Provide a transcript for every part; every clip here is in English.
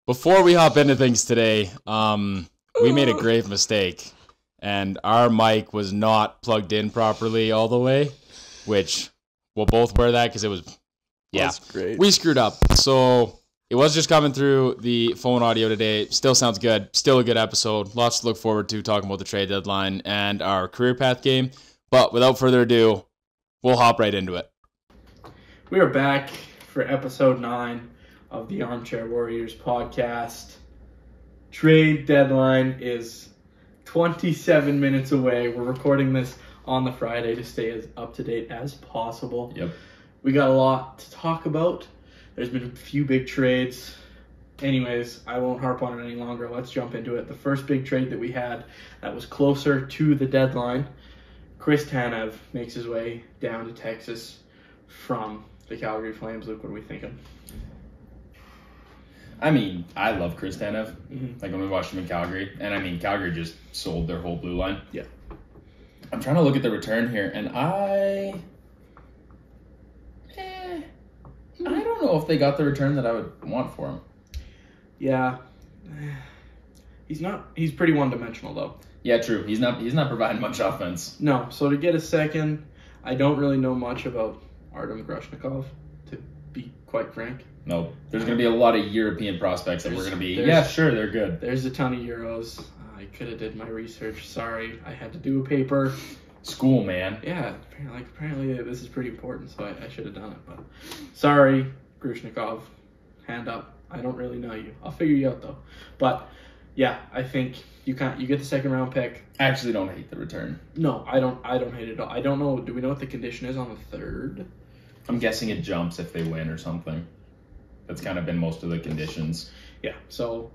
Before we hop into things today, we made a grave mistake, and our mic was not plugged in properly all the way, which we'll both wear that because it was, That's great. we screwed up. So it was just coming through the phone audio today. Still sounds good. Still a good episode. Lots to look forward to talking about the trade deadline and our career path game. But without further ado, we'll hop right into it. We are back for episode 9 of the Armchair Warriors podcast. Trade deadline is 27 minutes away. We're recording this on the Friday to stay as up to date as possible. Yep. We got a lot to talk about. There's been a few big trades. Anyways, I won't harp on it any longer. Let's jump into it. The first big trade that we had that was closer to the deadline, Chris Tanev makes his way down to Texas from the Calgary Flames. Luke, what are we thinking? I mean, I love Chris Tanev. Mm-hmm. Like when we watched him in Calgary. And I mean, Calgary just sold their whole blue line. Yeah. I'm trying to look at the return here, and I don't know if they got the return that I would want for him. Yeah. He's pretty one-dimensional, though. Yeah, true. He's not providing much offense. No, so to get a second, I don't really know much about Artem Grushnikov, to be quite frank. No, there's going to be a lot of European prospects that we're going to be, yeah, sure, they're good. There's a ton of euros. I could have did my research. Sorry, I had to do a paper. School, man. Yeah, apparently this is pretty important, so I should have done it. But sorry, Grushnikov, hand up. I don't really know you. I'll figure you out though. But yeah, I think you get the second round pick. I actually don't hate the return. No, I don't hate it at all. I don't know. Do we know what the condition is on the third? I'm guessing it jumps if they win or something. That's kind of been most of the conditions. Yeah. So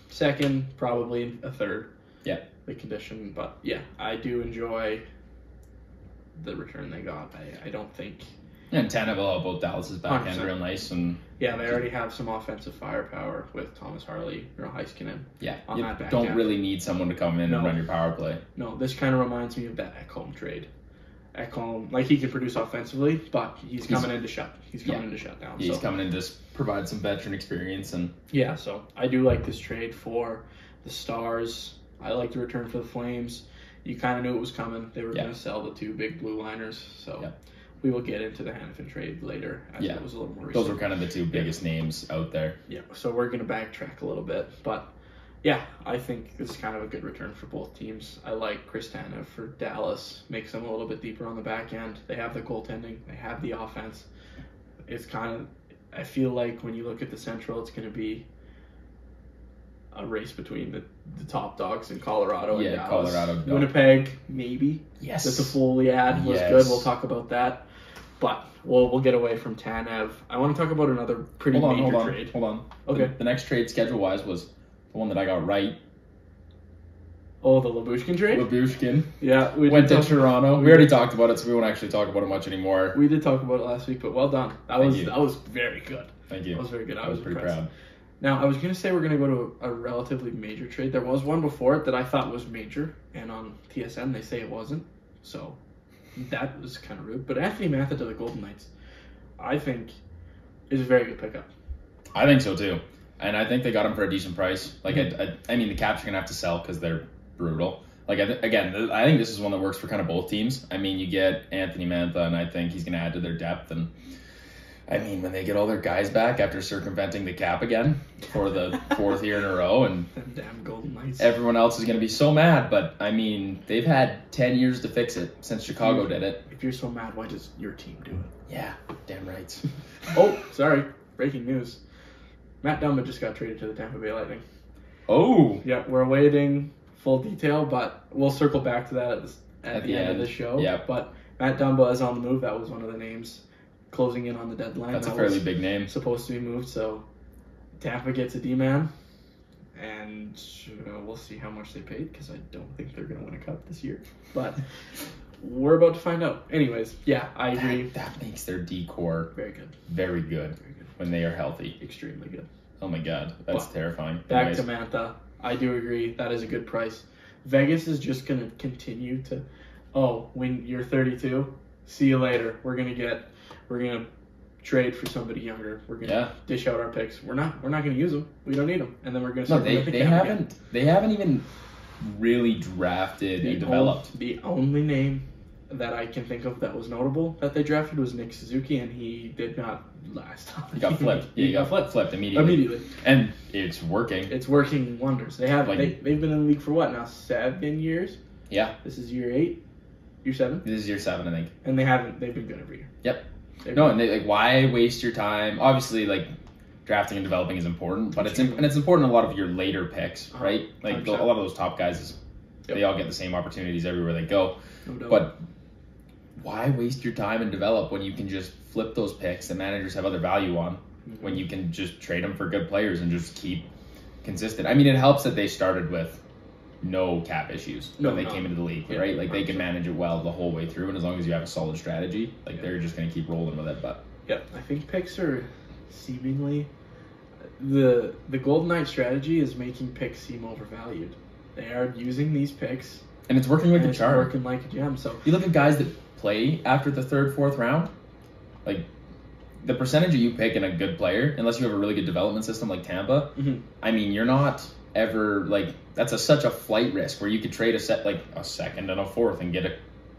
second, probably a third. Yeah. The condition, but yeah, I do enjoy the return they got. I don't think. And Tanev will help both Dallas's backhand 100%. real nice, and Yeah, they already have some offensive firepower with Thomas Harley, Heiskanen. yeah, On you that back don't end. really need someone to come in No. and run your power play. No, this kind of reminds me of that Ekholm trade. Ekholm, like he can produce offensively, but he's coming in to shut down. He's So coming in to provide some veteran experience, and yeah, so I do like this trade for the Stars. I like the return for the Flames. You kind of knew it was coming. They were Yeah. going to sell the two big blue liners, so Yeah. we will get into the Hanifin trade later as Yeah. it was a little more recent. those were kind of the two biggest names out there. Yeah, so we're going to backtrack a little bit, but yeah, I think this is kind of a good return for both teams. I like Chris Tanev for Dallas, makes them a little bit deeper on the back end. They have the goaltending, they have the offense. It's kind of, I feel like when you look at the Central, it's going to be a race between the top dogs in Colorado and Yeah, Dallas. Colorado. Winnipeg, maybe. Yes. The Toffoli ad was Yes. good. We'll talk about that. But we'll get away from Tanev. I want to talk about another pretty major trade. Hold on. Okay. The next trade schedule-wise was the one that I got right. Oh, the Labushkin trade? Babushkin Yeah. We went did to talk- Toronto. We already talked about it, so we won't actually talk about it much anymore. We did talk about it last week, but well done. That Thank you. was very good. Thank you. That was very good. I was pretty impressed. proud. Now, I was going to say we're going to go to a relatively major trade. There was one before it that I thought was major, and on TSN they say it wasn't. So that was kind of rude. But Anthony Mantha to the Golden Knights, I think, is a very good pickup. I think so too, and I think they got him for a decent price. Like, I mean, the Caps are gonna have to sell because they're brutal. Like, I think this is one that works for kind of both teams. I mean, you get Anthony Mantha, and I think he's gonna add to their depth. And I mean, when they get all their guys back after circumventing the cap again for the fourth year in a row, and Them damn Golden Knights. everyone else is gonna be so mad. But I mean, they've had 10 years to fix it since Chicago did it. If you're so mad, why does your team do it? Yeah, damn right. Oh, sorry. Breaking news. Matt Dumba just got traded to the Tampa Bay Lightning. Oh, Yeah, we're awaiting full detail, but we'll circle back to that at the end of the show. Yep. But Matt Dumba is on the move. That was one of the names closing in on the deadline. that's a That fairly was big name. supposed to be moved, so Tampa gets a D-man, and we'll see how much they paid, because I don't think they're going to win a cup this year. But we're about to find out. Anyways, yeah, I agree. That makes their decor Very good. very good Very good. when they are healthy. Extremely good. Oh my god, that's Well, terrifying. Back Anyways, to Mantha. I do agree. That is a good price. Vegas is just going to continue to, when you're 32, see you later. We're going to trade for somebody younger. We're gonna Yeah. dish out our picks. We're not gonna use them. We don't need them, and then we're gonna. No, sit with the they cap haven't even really drafted and developed. The only name that I can think of that was notable that they drafted was Nick Suzuki, and he did not last. He got flipped. Yeah, he got flipped immediately. And it's working. It's working wonders. They have Like- they've been in the league for what now? 7 years. Yeah. This is year 8, year 7, This is year 7, I think. and they've been good every year. Yep. They've No, been- and like, why waste your time? Obviously, like, drafting and developing is important, but it's important in a lot of your later picks, right? Like, 100%. a lot of those top guys, Yep. they all get the same opportunities everywhere they go. no doubt. But why waste your time and develop when you can just flip those picks that managers have other value on? When you can just trade them for good players and just keep consistent. I mean, it helps that they started with no cap issues when they came into the league, Yeah, right? Like, they can 100%. manage it well the whole way through, and as long as you have a solid strategy, like, they're just going to keep rolling with it. But Yep, I think picks are seemingly the Golden Knight strategy is making picks seem overvalued. They are using these picks and it's working like and a it's charm. working like a gem. So You look at guys that play after the 3rd, 4th round, like, the percentage of you pick in a good player, unless you have a really good development system like Tampa, I mean, you're not ever, like, that's such a flight risk where you could trade a 2nd and a 4th and get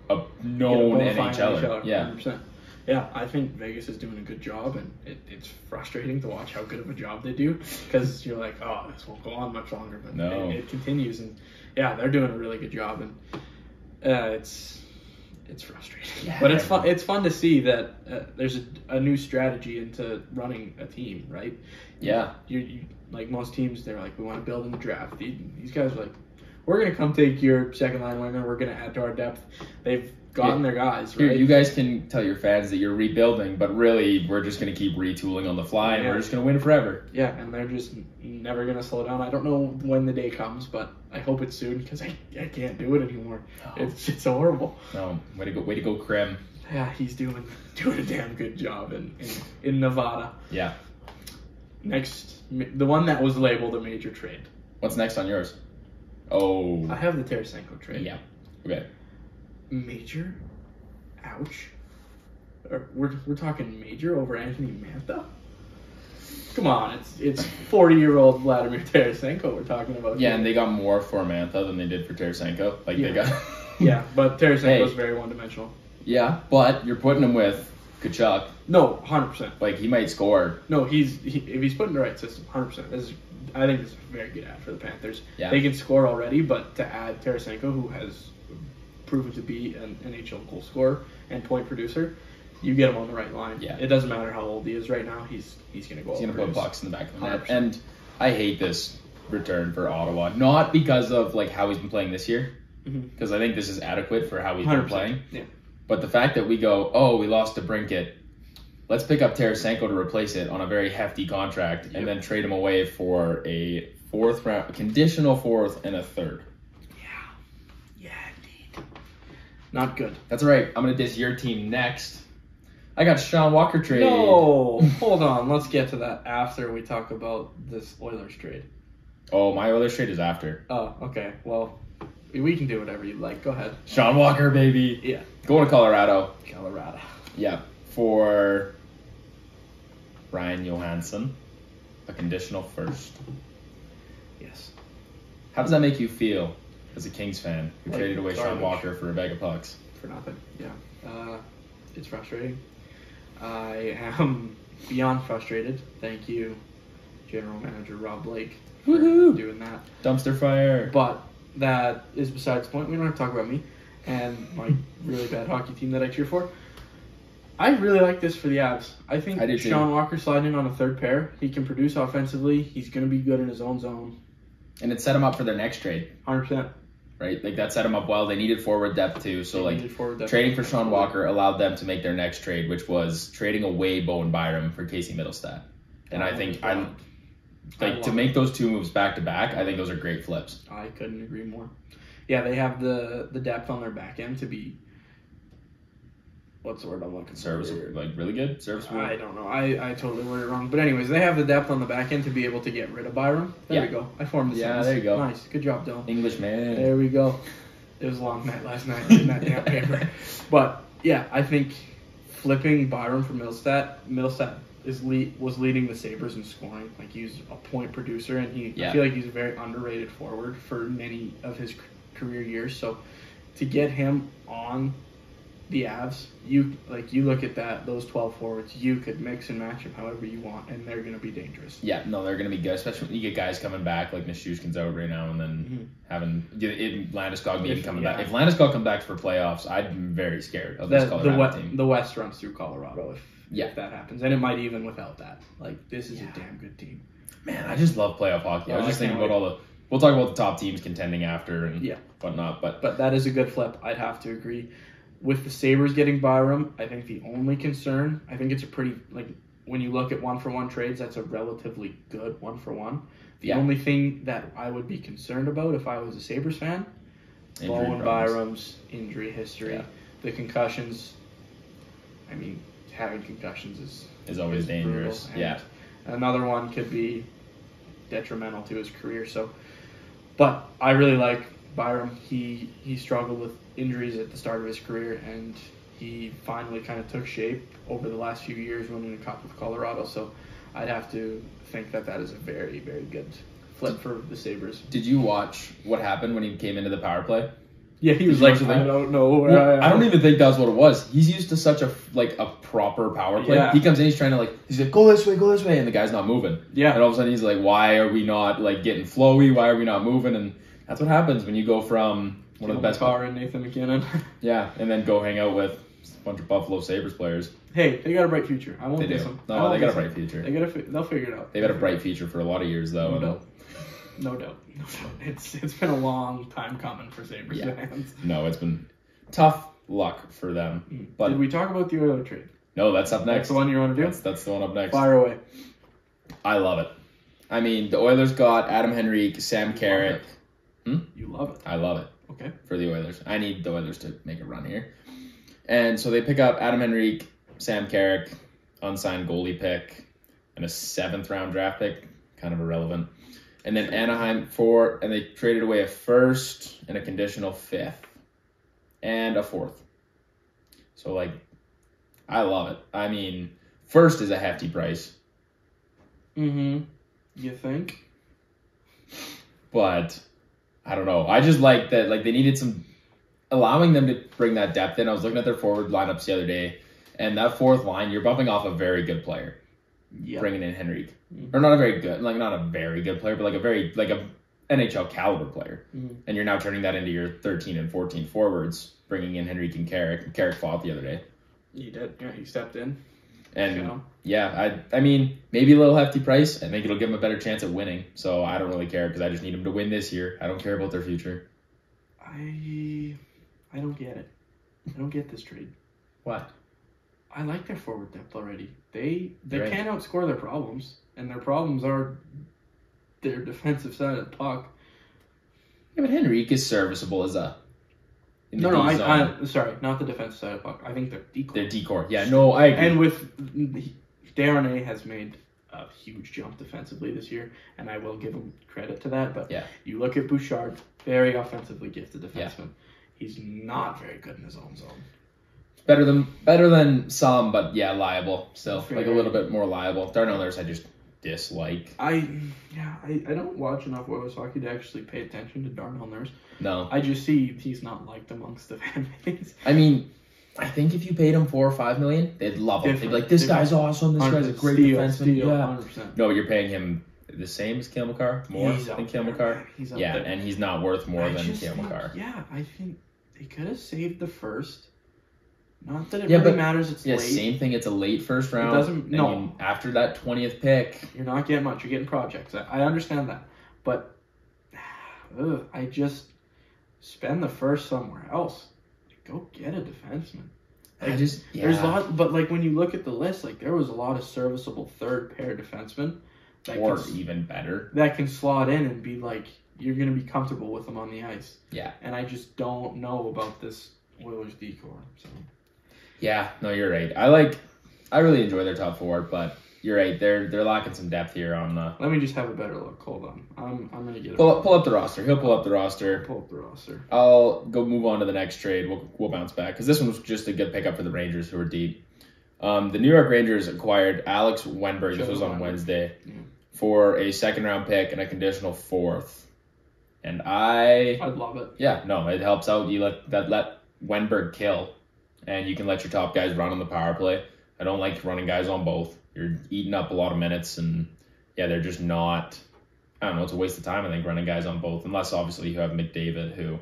a known get a bona fide NHLer. Yeah. 100%. Yeah, I think Vegas is doing a good job, and it's frustrating to watch how good of a job they do because you're like, oh, this won't go on much longer, but No. it continues, and yeah, they're doing a really good job, and it's frustrating, Yeah. but it's fun. It's fun to see that there's a new strategy into running a team, right? Yeah. You like most teams, they're like, we want to build in the draft. These guys are like, we're gonna come take your second line winger. We're gonna add to our depth. They've gotten their guys, right? Here, you guys can tell your fans that you're rebuilding, but really, we're just going to keep retooling on the fly, and Yeah. we're just going to win forever. Yeah, and they're just never going to slow down. I don't know when the day comes, but I hope it's soon because I can't do it anymore. No. It's horrible. No, way to go, Krim. Yeah, he's doing a damn good job in Nevada. Yeah. Next, the one that was labeled a major trade. What's next on yours? Oh. I have the Tarasenko trade. Yeah. Okay. Major? Ouch. We're talking major over Anthony Mantha? Come on, it's 40-year-old Vladimir Tarasenko we're talking about. Yeah, here. and they got more for Mantha than they did for Tarasenko. Like, Yeah. they got... Yeah, but Tarasenko's Hey. very one-dimensional. Yeah, but you're putting him with Kachuk. No, 100%. Like, he might score. No, if he's put in the right system, 100%. I think this is a very good ad for the Panthers. Yeah. They can score already, but to add Tarasenko, who has proven to be an NHL goal scorer and point producer, you get him on the right line. Yeah. It doesn't matter how old he is right now. He's going to go. He's going to put pucks in the back of the net. 100%. And I hate this return for Ottawa. Not because of, like, how he's been playing this year, because I think this is adequate for how he's been 100%. playing. Yeah. But the fact that we go, oh, we lost to Brinkett, let's pick up Tarasenko to replace it on a very hefty contract, and then trade him away for a 4th round, conditional 4th, and a 3rd. Yeah, indeed. Not good. That's all right. I'm going to diss your team next. I got Sean Walker trade. No, hold on. Let's get to that after we talk about this Oilers trade. Oh, my Oilers trade is after. Oh, okay. Well, we can do whatever you like. Go ahead. Sean Walker, baby. Yeah. Going to Colorado. Colorado. Yeah. For Ryan Johansson, a conditional 1st. Yes. How does that make you feel as a Kings fan who Like traded away Sean garbage. Walker for a bag of pucks? For nothing. Yeah. It's frustrating. I am beyond frustrated. Thank you, General Manager Rob Blake, for Woohoo! doing that. Dumpster fire. But that is besides the point. We don't have to talk about me and my really bad hockey team that I cheer for. I really like this for the Avs. I think I do too. Sean Walker sliding in on a 3rd pair. He can produce offensively. He's going to be good in his own zone. And it set him up for their next trade, 100%. right? Like, that set him up well. They needed forward depth too. So, They like, needed forward depth. trading for Sean Walker allowed them to make their next trade, which was trading away Bowen Byram for Casey Middlestat. And I think to make those two moves back to back, I think those are great flips. I couldn't agree more. Yeah, they have the depth on their back end to be. What's the word I'm looking for? Serviceable, like really good, serviceable. I don't know. I totally worded it wrong. But anyways, they have the depth on the back end to be able to get rid of Byram. There we go. I formed the sentence. there you go. Nice. Good job, Dylan. English man. There we go. It was a long night last night in that damn paper. But yeah, I think flipping Byram for Millstat. Millstat was leading the Sabres in scoring. Like, he's a point producer, and I feel like he's a very underrated forward for many of his career years. So to get him on the Avs, you look at those 12 forwards, you could mix and match them however you want, and they're going to be dangerous. Yeah, no, they're going to be good, especially when you get guys coming back like Nichushkin's out right now, and then Landeskog maybe coming back. If Landeskog comes back for playoffs, I'm very scared of this Colorado team. The West runs through Colorado if that happens, and it might even without that. Like, this is a damn good team. Man, I just love playoff hockey. I was just thinking about we'll talk about the top teams contending after and whatnot, but that is a good flip. I'd have to agree. With the Sabres getting Byram, I think the only concern, I think it's a pretty, like, when you look at 1-for-1 trades, that's a relatively good 1-for-1. The only thing that I would be concerned about if I was a Sabres fan, Bowen Byram's injury history, the concussions. I mean, having concussions is always dangerous. Yeah. Another one could be detrimental to his career. But I really like Byram. He struggled with injuries at the start of his career, and he finally kind of took shape over the last few years winning the Cup with Colorado. So I'd have to think that is a very, very good flip for the Sabres. Did you watch what happened when he came into the power play? Yeah, he was like, I don't know. I don't even think that's what it was. He's used to such a proper power play. Yeah. He comes in, he's trying to he's like, go this way, and the guy's not moving. Yeah. And all of a sudden he's like, why are we not getting flowy? Why are we not moving? And that's what happens when you go from one of the best power and Nathan McKinnon. Yeah, and then go hang out with a bunch of Buffalo Sabres players. Hey, they got a bright future. I won't diss them. No, they got a bright future. They'll figure it out. They've had a bright future for a lot of years, though. No doubt. It's been a long time coming for Sabres fans. No, it's been tough luck for them. But did we talk about the Oilers trade? No, that's up next. That's the one you want to do? That's the one up next. Fire away. I love it. I mean, the Oilers got Adam Henrique, Sam Carrick. You love it. I love it. Okay. For the Oilers. I need the Oilers to make a run here. And so they pick up Adam Henrique, Sam Carrick, unsigned goalie pick, and a 7th-round draft pick. Kind of irrelevant. And then Anaheim and they traded away a 1st and a conditional 5th and a 4th. So, I love it. I mean, 1st is a hefty price. You think? But I don't know. I just like that. They needed allowing them to bring that depth in. I was looking at their forward lineups the other day, and that 4th line, you're bumping off a very good player. Yep. Bringing in Henrique. Or not a very good, not a very good player, but a NHL caliber player. And you're now turning that into your 13 and 14 forwards, bringing in Henrique and Carrick. Carrick fought the other day. He did. Yeah, he stepped in. And I mean, maybe a little hefty price. I think it'll give them a better chance at winning. So I don't really care because I just need them to win this year. I don't care about their future. I don't get it. I don't get this trade. What? I like their forward depth already. They can't outscore their problems, and their problems are their defensive side of the puck. Yeah, but Henrique is serviceable as a... I'm sorry, not the defensive side of the puck. I think they're decor. They're decor. Yeah, no, I agree. And with Darnay has made a huge jump defensively this year, and I will give him credit to that. But you look at Bouchard, very offensively gifted defenseman. Yeah. He's not very good in his own zone. Better than some, but liable still. A little bit more liable. Darnell Nurse I just dislike. I don't watch enough Oilers hockey to actually pay attention to Darnell Nurse. No. I just see he's not liked amongst the fan base. I mean, I think if you paid him $4 or $5 million, they'd love him. They'd be like, this guy's awesome. This guy's a great defenseman. 100%. No, you're paying him the same as Cale Makar? More than Cale Makar? He's up there. And he's not worth more than Cale Makar. Yeah, I think they could have saved the 1st. Not that it really matters. It's late. Same thing. It's a late 1st round. It doesn't. No. I mean, after that 20th pick, you're not getting much. You're getting projects. I understand that, but I just spend the 1st somewhere else. Go get a defenseman. There's a lot, but when you look at the list, there was a lot of serviceable 3rd pair defensemen, even better, that can slot in and be you're going to be comfortable with them on the ice. Yeah. And I just don't know about this Oilers decor. So. Yeah, no, you're right. I really enjoy their top 4, but you're right. They're lacking some depth here on the... Let me just have a better look. Hold on. I'm going to get it. Pull up the roster. He'll pull up the roster. Pull up the roster. I'll go move on to the next trade. We'll bounce back because this one was just a good pickup for the Rangers, who are deep. The New York Rangers acquired Alex Wenberg. This was on Wednesday for a second-round pick and a conditional fourth. And I'd love it. Yeah, no, it helps out. You let Wenberg kill, and you can let your top guys run on the power play. I don't like running guys on both. You're eating up a lot of minutes, and yeah, they're just not. I don't know. It's a waste of time, I think, running guys on both, unless obviously you have McDavid, who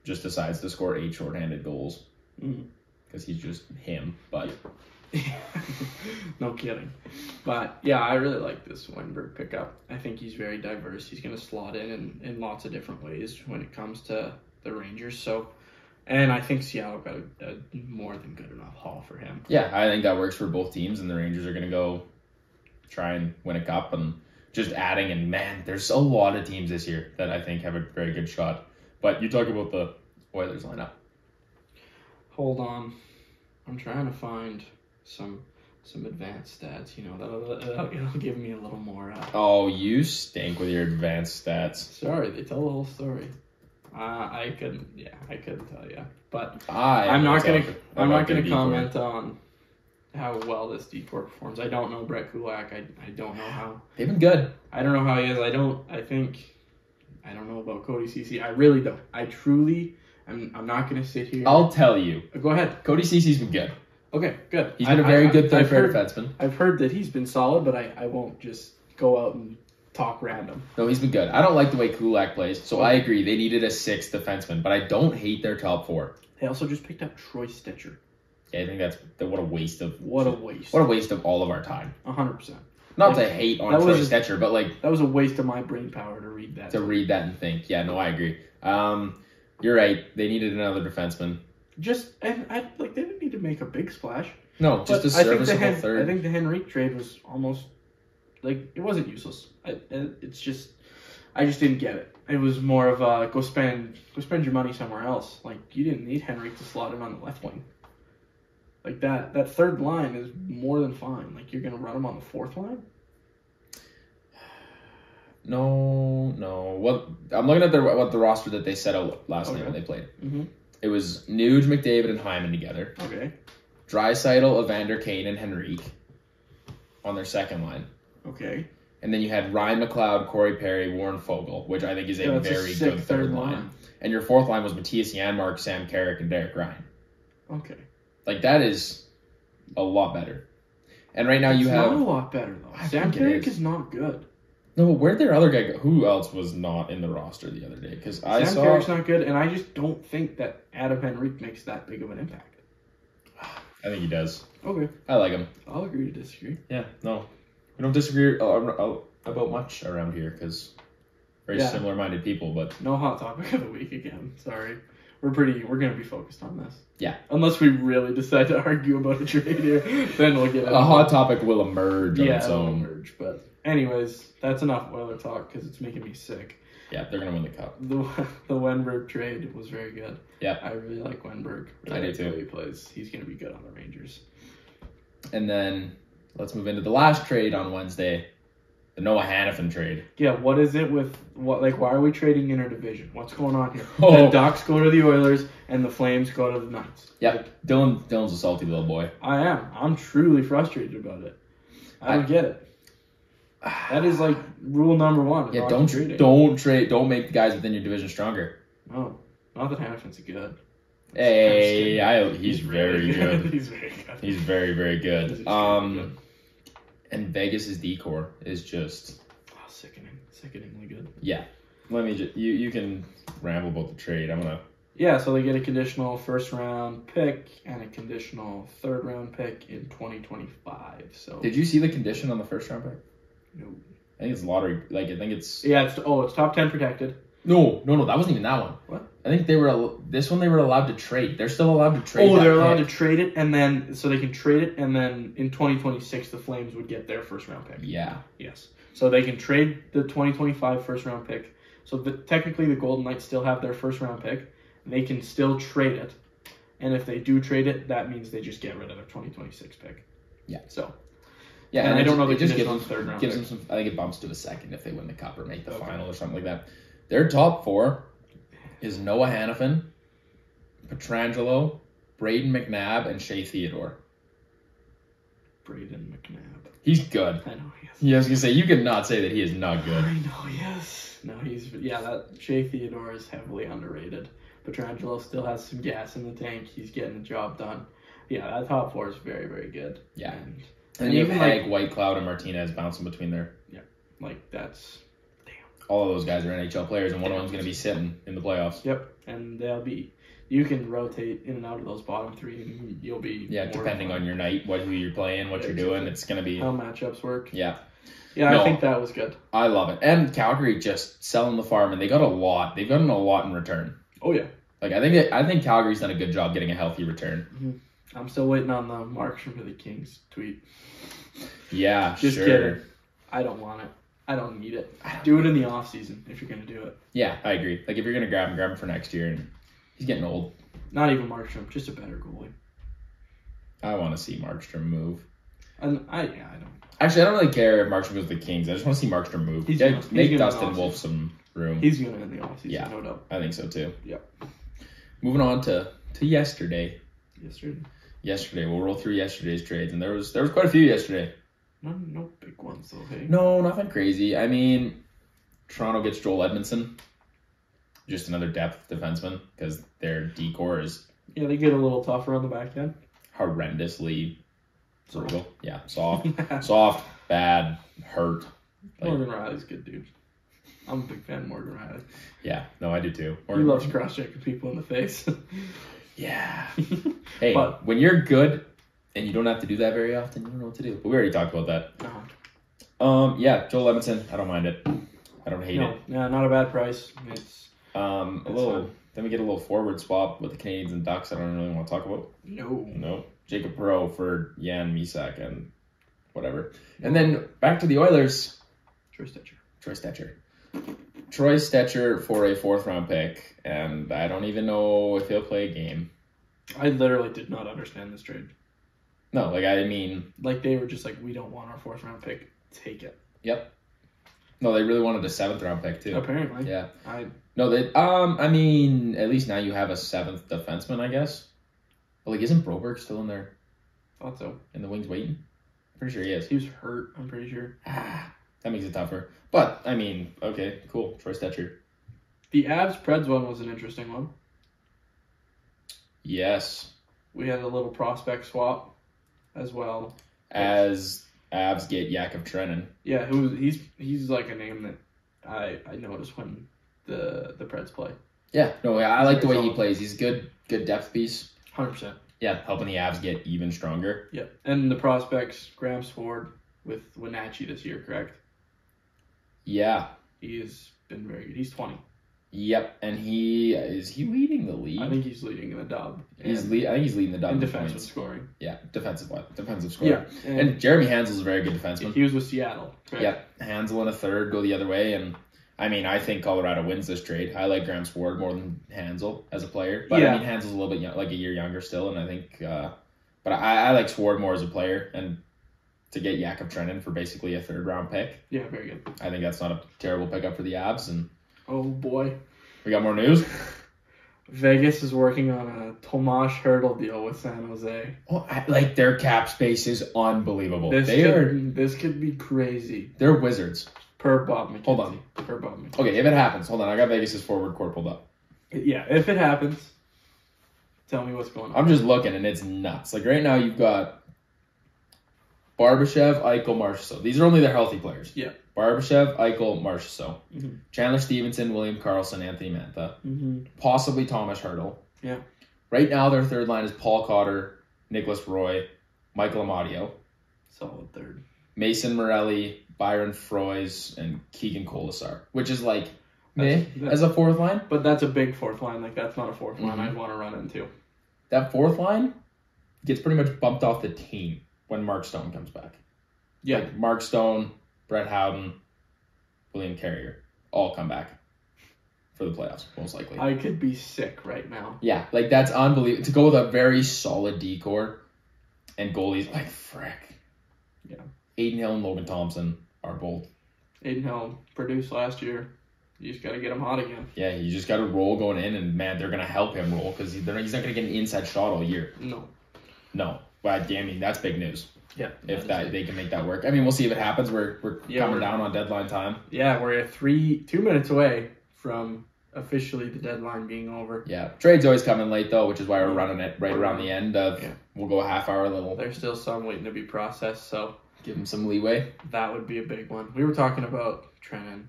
just decides to score 8 shorthanded goals because he's just him. But no kidding. But yeah, I really like this Wenberg pickup. I think he's very diverse. He's going to slot in lots of different ways when it comes to the Rangers. So, and I think Seattle got a more than good enough haul for him. Yeah, I think that works for both teams, and the Rangers are going to go try and win a cup and just adding. And man, there's a lot of teams this year that I think have a very good shot. But you talk about the Oilers lineup. Hold on, I'm trying to find some advanced stats. That'll give me a little more. Oh, you stink with your advanced stats. Sorry, they tell the whole story. I couldn't tell you, but I'm not gonna comment on how well this decor performs. I don't know Brett Kulak. I don't know how they've been good. I don't know how he is. I don't know about Cody Ceci. I really don't. I'm not gonna sit here. I'll tell you. Go ahead. Cody Ceci's been good. Okay, good. He's been a very good third pair defenseman. I've heard that he's been solid, but I won't just go out and talk random. No, he's been good. I don't like the way Kulak plays, so I agree. They needed a 6th defenseman, but I don't hate their top 4. They also just picked up Troy Stitcher. Yeah, I think what a waste of what a waste of all of our time. 100%. Not to hate on Troy Stecher, but that was a waste of my brain power to read that. To read that and think. Yeah, no, I agree. You're right. They needed another defenseman. They didn't need to make a big splash. No, just a serviceable third. I think the Henrique trade was almost it wasn't useless. I just didn't get it. It was more of a go spend your money somewhere else. Like, you didn't need Henrique to slot in on the left wing. Like that third line is more than fine. Like, you're gonna run him on the fourth line. No. What I'm looking at the roster that they set out last night when they played. Mm-hmm. It was Nuge, McDavid, and Hyman together. Okay. Draisaitl, Evander Kane, and Henrique on their second line. Okay. And then you had Ryan McLeod, Corey Perry, Warren Fogle, which I think is a very good third line. And your fourth line was Matthias Janmark, Sam Carrick, and Derek Ryan. Okay. Like, that is a lot better. And right now you have... It's not a lot better, though. Sam Carrick is not good. No, but where'd their other guy go? Who else was not in the roster the other day? Because Sam Carrick's not good, and I just don't think that Adam Henrique makes that big of an impact. I think he does. Okay. I like him. I'll agree to disagree. Yeah, no. We don't disagree about much around here because very similar-minded people, but... No hot topic of the week again. Sorry. We're going to be focused on this. Yeah. Unless we really decide to argue about a trade here, then we'll get it. A hot topic will emerge on its own. Yeah, emerge. But anyways, that's enough Oiler talk because it's making me sick. Yeah, they're going to win the cup. The Wenberg trade was very good. Yeah. I really like Wenberg. I do too. The way he plays. He's going to be good on the Rangers. And then let's move into the last trade on Wednesday. The Noah Hannafin trade. Yeah, what is it with why are we trading interdivision? What's going on here? Oh. The Ducks go to the Oilers and the Flames go to the Knights. Yep. Dylan's a salty little boy. I am. I'm truly frustrated about it. I don't get it. That is like rule number 1. Yeah, don't trade. Don't make the guys within your division stronger. No, not that Hannafin's good. Hey, he's very good. He's very good. He's very, very good. Good. And Vegas's decor is just sickeningly good. Yeah. Let me just you can ramble about the trade. I'm gonna. Yeah, so they get a conditional first round pick and a conditional third round pick in 2025. So. Did you see the condition on the first round pick? No. I think it's lottery. Like, I think it's. Yeah. It's top 10 protected. No. That wasn't even that one. What? I think they were allowed to trade. They're still allowed to trade. Oh, they're allowed to trade it, and then so they can trade it, and then in 2026 the Flames would get their first round pick. Yeah. Yes. So they can trade the 2025 first round pick. So technically the Golden Knights still have their first round pick. They can still trade it, and if they do trade it, that means they just get rid of their 2026 pick. Yeah. So. Yeah, and I don't know the just gives them third round. Gives them some. I think it bumps to a second if they win the cup or make the final or something like that. Their top 4 is Noah Hannafin, Pietrangelo, Braden McNabb, and Shea Theodore. McNabb. He's good. I know he is. Yeah, I was gonna say you could not say that he is not good. I know he is. No, that Shea Theodore is heavily underrated. Petrangelo still has some gas in the tank. He's getting the job done. Yeah, that top four is very, very good. Yeah. And you have even Haig, White Cloud, and Martinez bouncing between there. like that's All of those guys are NHL players, and one of them's going to be sitting in the playoffs. Yep, and you can rotate in and out of those bottom three, and you'll be depending on your night, who you're playing, what you're doing, it's going to be how matchups work. Yeah, I think that was good. I love it, and Calgary just selling the farm, and they got a lot. They've gotten a lot in return. Oh yeah, like I think Calgary's done a good job getting a healthy return. Mm-hmm. I'm still waiting on the Markstrom to the Kings tweet. Yeah, just sure. kidding. I don't want it. I don't need it. Do it in the off season if you're gonna do it. Yeah, I agree. Like if you're gonna grab him for next year, and he's getting old. Not even Markstrom, just a better goalie. I want to see Markstrom move. And I don't. Actually, I don't really care if Markstrom goes to the Kings. I just want to see Markstrom move. Make Dustin Wolf some room. He's gonna in the off season, no doubt. I think so too. Yep. Moving on to yesterday. Yesterday, we'll roll through yesterday's trades, and there was quite a few yesterday. No big ones though, hey? No, nothing crazy. I mean, Toronto gets Joel Edmondson. Just another depth defenseman, because their decor is... Yeah, they get a little tougher on the back end. Horrendously brutal. Yeah, soft. Soft, bad, hurt. Morgan Riley's a good dude. I'm a big fan of Morgan Riley. Yeah, no, I do too. He loves cross-checking people in the face. Yeah. Hey, but when you're good... And you don't have to do that very often. You don't know what to do. But we already talked about that. Yeah, Joel Edmondson. I don't mind it. I don't hate it. Yeah, not a bad price. It's a little. Fun. Then we get a little forward swap with the Canadiens and Ducks. I don't really want to talk about. No. Jacob Perreault for Jan Mysak and whatever. And then back to the Oilers. Troy Stecher for a 4th round pick, and I don't even know if he'll play a game. I literally did not understand this trade. No, I mean... they were just we don't want our 4th round pick. Take it. Yep. No, they really wanted a 7th round pick, too. Apparently. Yeah. I mean, at least now you have a 7th defenseman, I guess. But, isn't Broberg still in there? Thought so. In the wings waiting? Pretty sure he is. He was hurt, I'm pretty sure. That makes it tougher. But, I mean, okay, cool. Troy Stecher. The Avs-Preds one was an interesting one. Yes. We had a little prospect swap. As well as Avs get Yakov Trenin. Yeah, he's like a name that I notice when the Preds play. Yeah, no, I like the way he plays. He's a good depth piece. 100%. Yeah, helping the Avs get even stronger. Yep, and the prospects, Graham Sword with Wenatchee this year, correct? Yeah, he has been very good. He's 20. Yep, and is he leading the league? I think he's leading the dub. I think he's leading the dub in defensive scoring. Yeah, defensive scoring. Yeah, and Jeremy Hansel's a very good defenseman. He was with Seattle. Correct? Yeah, Hansel in a third go the other way, and I mean I think Colorado wins this trade. I like Graham Sword more than Hansel as a player, but I mean Hansel's a little bit a year younger still, and I think, but I like Sword more as a player, and to get Yakov Trenin for basically a 3rd round pick. Yeah, very good. I think that's not a terrible pickup for the Avs, and. Oh boy. We got more news? Vegas is working on a Tomas Hertl deal with San Jose. Oh, their cap space is unbelievable. This could be crazy. They're wizards. Per Bob McKenzie. Hold on. Per Bob McKenzie. Okay, if it happens, hold on. I got Vegas' forward court pulled up. Yeah, if it happens, tell me what's going on. I'm just looking, and it's nuts. Right now, you've got Barbashev, Eichel, Marchessault. These are only their healthy players. Yeah. Barbashev, Eichel, Marchessault. Mm-hmm. Chandler Stevenson, William Karlsson, Anthony Mantha. Mm-hmm. Possibly Tomas Hertl. Yeah. Right now, their 3rd line is Paul Cotter, Nicholas Roy, Michael Amadio. Solid 3rd. Mason Morelli, Byron Froese, and Keegan Colasar. Which is meh as a 4th line. But that's a big 4th line. That's not a 4th line Mm-hmm. I'd want to run into. That 4th line gets pretty much bumped off the team when Mark Stone comes back. Yeah. Mark Stone, Brett Howden, William Carrier all come back for the playoffs, most likely. I could be sick right now. Yeah, that's unbelievable. To go with a very solid decor and goalies frick. Yeah. Aiden Hill and Logan Thompson are both. Aiden Hill produced last year. You just got to get him hot again. Yeah, you just got to roll going in, and man, they're going to help him roll because he's not going to get an inside shot all year. No. But I mean, that's big news. Yeah. if they can make that work. I mean, we'll see if it happens. We're coming down on deadline time. Yeah, we're 2 minutes away from officially the deadline being over. Yeah, trade's always coming late though, which is why we're running it right around the end of. Yeah. We'll go a half hour little. There's still some waiting to be processed, so give them some leeway. That would be a big one. We were talking about Trennan.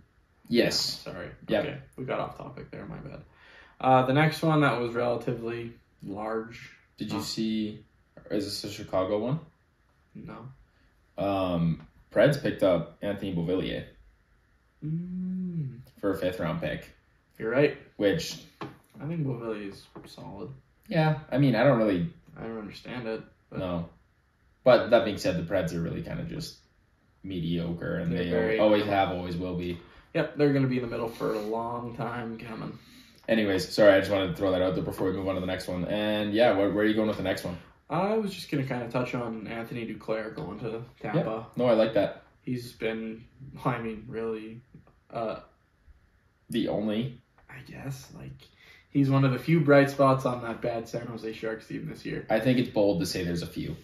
Yes. Yeah, sorry. Yep. Okay, we got off topic there. My bad. The next one that was relatively large. Did you see? Is this a Chicago one? No. Preds picked up Anthony Beauvillier for a 5th round pick. You're right. Which I think Beauvillier is solid. Yeah, I mean, I don't understand it. But no. But that being said, the Preds are really kind of just mediocre, and they always have, always will be. Yep, they're going to be in the middle for a long time coming. Anyways, sorry, I just wanted to throw that out there before we move on to the next one. And yeah, where are you going with the next one? I was just going to kind of touch on Anthony Duclair going to Tampa. Yeah. No, I like that. He's been, I mean, really... the only... I guess, he's one of the few bright spots on that bad San Jose Sharks team this year. I think it's bold to say there's a few.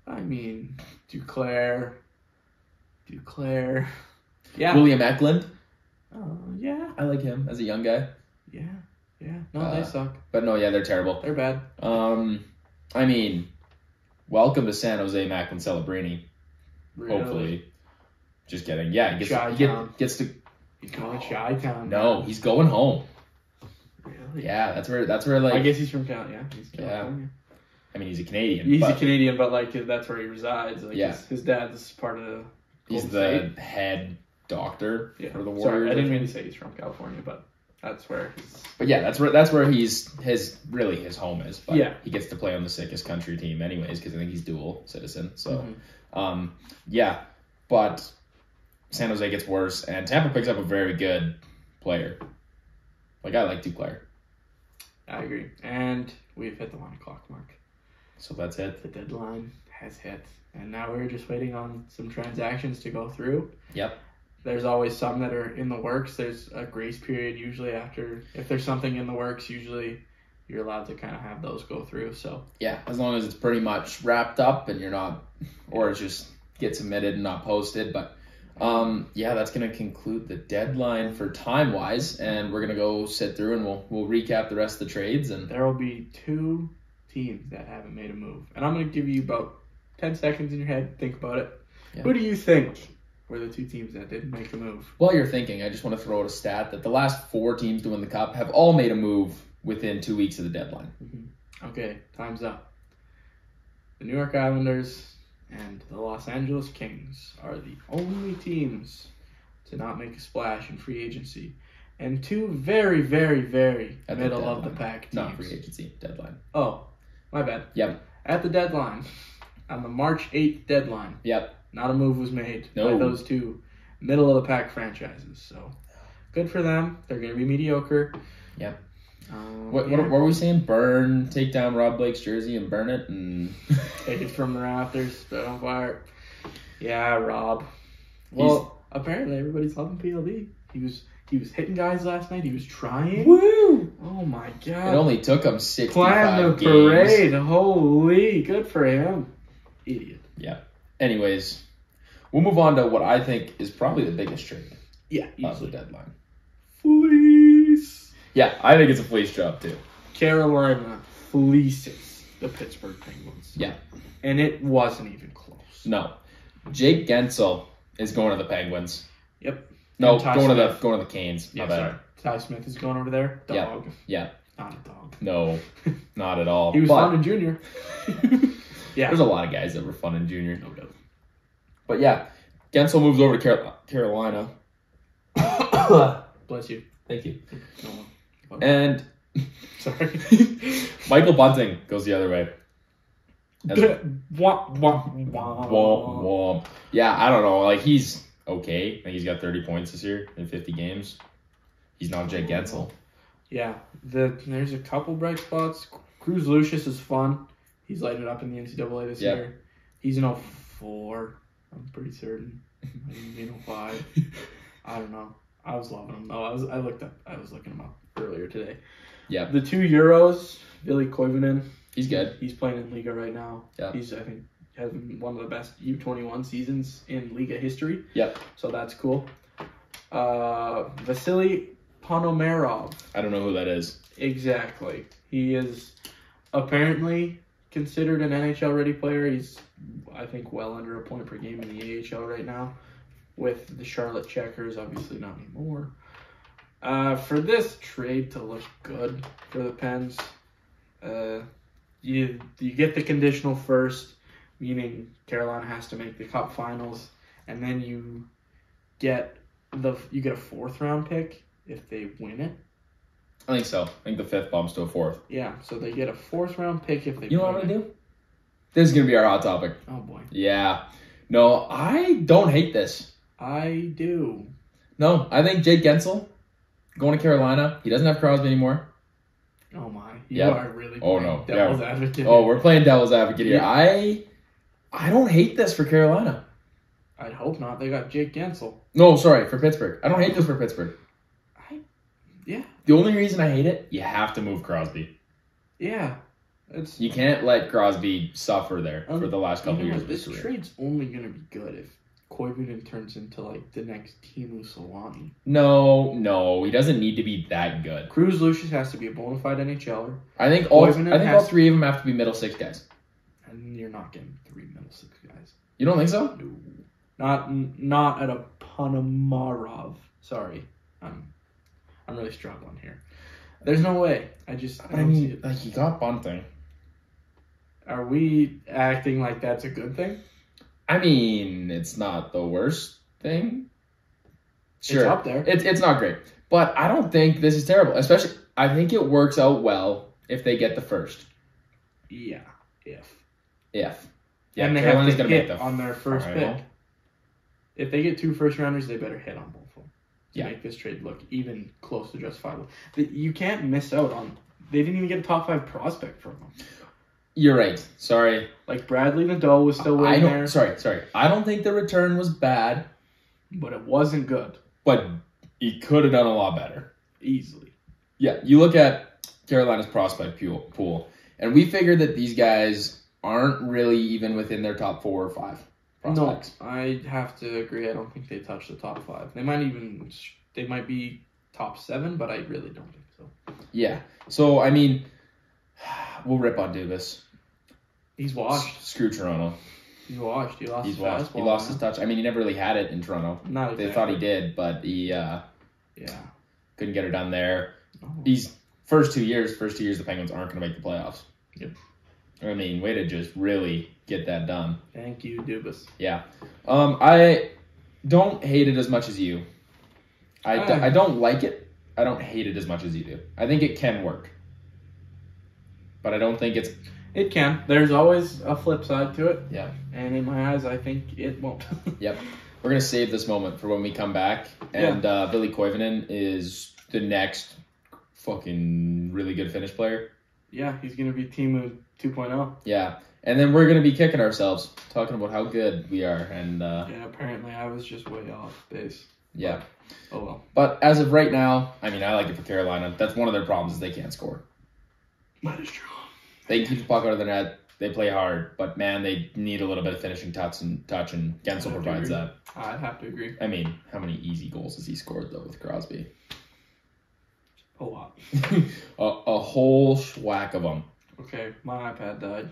I mean, Duclair... Yeah. William Eklund? Yeah. I like him as a young guy. Yeah. No, they suck. But no, yeah, they're terrible. They're bad. I mean, welcome to San Jose, Macklin Celebrini. Really? Hopefully. Just kidding. Yeah, he gets to... He's going to Chi-Town. No, he's going home. Really? Yeah, that's where I guess he's from Cal. Yeah, he's California. I mean, he's a Canadian. He's a Canadian, but that's where he resides. Yeah. His dad's part of the... He's the head doctor for the Warriors. Sorry, I didn't mean to say he's from California, but that's where he's... But yeah, that's where his home is. But yeah. He gets to play on the sickest country team anyways, because I think he's dual citizen. So, but San Jose gets worse, and Tampa picks up a very good player. I like Duclair. I agree. And we've hit the 1 o'clock mark. So that's it. The deadline has hit. And now we're just waiting on some transactions to go through. Yep. There's always some that are in the works. There's a grace period usually after. If there's something in the works, usually you're allowed to kind of have those go through. So yeah, as long as it's pretty much wrapped up and you're not, or it's just get submitted and not posted. But that's going to conclude the deadline for time-wise. And we're going to go sit through and we'll recap the rest of the trades. And there will be 2 teams that haven't made a move. And I'm going to give you about 10 seconds in your head. Think about it. Yeah. Who do you think were the 2 teams that didn't make a move? While you're thinking, I just want to throw out a stat that the last 4 teams to win the Cup have all made a move within 2 weeks of the deadline. Mm-hmm. Okay, time's up. The New York Islanders and the Los Angeles Kings are the only teams to not make a splash in free agency. And 2 very, very, very middle of the pack teams. Not free agency, deadline. Oh, my bad. Yep. At the deadline, on the March 8th deadline. Yep. Not a move was made by those 2 middle of the pack franchises. So good for them. They're going to be mediocre. Yep. What were we saying? Take down Rob Blake's jersey and burn it and take it from the rafters, set on fire. Yeah, Rob. Well, apparently everybody's loving PLD. He was hitting guys last night. He was trying. Woo! Oh my god! It only took him 65 Plan the parade. Holy, good for him. Idiot. Yeah. Anyways, we'll move on to what I think is probably the biggest trade. Yeah, of the deadline. Fleece. Yeah, I think it's a fleece job too. Carolina fleeces the Pittsburgh Penguins. Yeah. And it wasn't even close. No. Jake Gensel is going to the Penguins. Yep. No, going to the Canes. Yeah, sorry. Ty Smith is going over there. Dog. Yeah. Not a dog. No, not at all. He was fun in junior. Yeah. There's a lot of guys that were fun in junior. No doubt. But yeah, Gensel moves over to Carolina. Bless you. Thank you. No. And sorry. Michael Bunting goes the other way. Womp, womp, womp. Yeah, I don't know. He's okay. I think he's got 30 points this year in 50 games. He's not Jake Gensel. Yeah. There's a couple bright spots. Cruz Lucius is fun. He's lighting it up in the NCAA this year. He's an 04. I'm pretty certain. I didn't mean 05. I don't know. I was loving him though. I was looking him up earlier today. Yeah. The 2 Euros, Billy Koivunen. He's good. He's playing in Liga right now. Yeah. He's, I think, having one of the best U21 seasons in Liga history. Yep. So that's cool. Vasily Ponomarov. I don't know who that is. Exactly. He is apparently considered an NHL-ready player. He's, I think, well under a point per game in the AHL right now. With the Charlotte Checkers, obviously not anymore. For this trade to look good for the Pens, you get the conditional first, meaning Carolina has to make the Cup Finals, and then you get a fourth round pick if they win it. I think so. I think the fifth bumps to a fourth. Yeah, so they get a fourth round pick if they. You know what I'm gonna do? This is gonna be our hot topic. Oh boy. Yeah. No, I don't hate this. I do. No, I think Jake Gensel going to Carolina. He doesn't have Crosby anymore. Oh my. You Yep. are really Oh, playing no. devil's Yeah. advocate. Oh, we're playing devil's advocate here. Yeah. I don't hate this for Carolina. I'd hope not. They got Jake Gensel. No, sorry, for Pittsburgh. I don't hate this for Pittsburgh. Yeah. The only reason I hate it, you have to move Crosby. Yeah. It's You can't let Crosby suffer there for the last couple years of his This career. trade's only going to be good if Koivunen turns into like the next Teemu Selanne. No, he doesn't need to be that good. Cruz Lucius has to be a bona fide NHLer, I think all Koivunen three of them have to be middle six guys. and you're not getting 3 middle six guys. You don't think so? No, not at a Ponomarov. Sorry, I'm really struggling here. There's no way. I don't see it. like you got Bunting. Are we acting like that's a good thing? I mean, it's not the worst thing. Sure, It's up there. It's not great, but I don't think this is terrible. Especially, I think it works out well if they get the first. Yeah, if. Yeah, And they Carolina's have to gonna hit make the on their first final. pick. If they get 2 first rounders, they better hit on both of them to Yeah. make this trade look even close to justifiable. You can't miss out on. They didn't even get a top 5 prospect from them. You're right. Sorry, Like Bradley Nadeau was still waiting there, Sorry. I don't think the return was bad, but it wasn't good. but he could have done a lot better. Easily. Yeah, you look at Carolina's prospect pool, and we figured that these guys aren't really even within their top 4 or 5 prospects. No, I have to agree. I don't think they touched the top 5. They might be top 7, but I really don't think so. Yeah. So I mean, we'll rip on Dubas. He's washed. Screw Toronto. He's washed. He lost He's his washed. fastball. He lost his touch. I mean, he never really had it in Toronto. Not exactly. They thought he did, but he Yeah. couldn't get it done there. No. These first two years, the Penguins aren't going to make the playoffs. Yep. I mean, way to just really get that done. Thank you, Dubas. Yeah. I don't hate it as much as you. I don't like it. I don't hate it as much as you do. I think it can work. But I don't think it's... It can. There's always a flip side to it. Yeah. And in my eyes, I think it won't. Yep. We're going to save this moment for when we come back. And Billy Koivunen is the next fucking really good Finnish player. Yeah, he's going to be Teemu 2.0. Yeah. And then we're going to be kicking ourselves, talking about how good we are. And Yeah, apparently I was just way off base. yeah. Oh well. But as of right now, I mean, I like it for Carolina. That's one of their problems is they can't score. That is true. They keep the puck out of the net. They play hard, but man, they need a little bit of finishing touch, and Gensel provides that. I'd have to agree. I mean, how many easy goals has he scored though with Crosby? A lot. a whole schwack of them. Okay, my iPad died.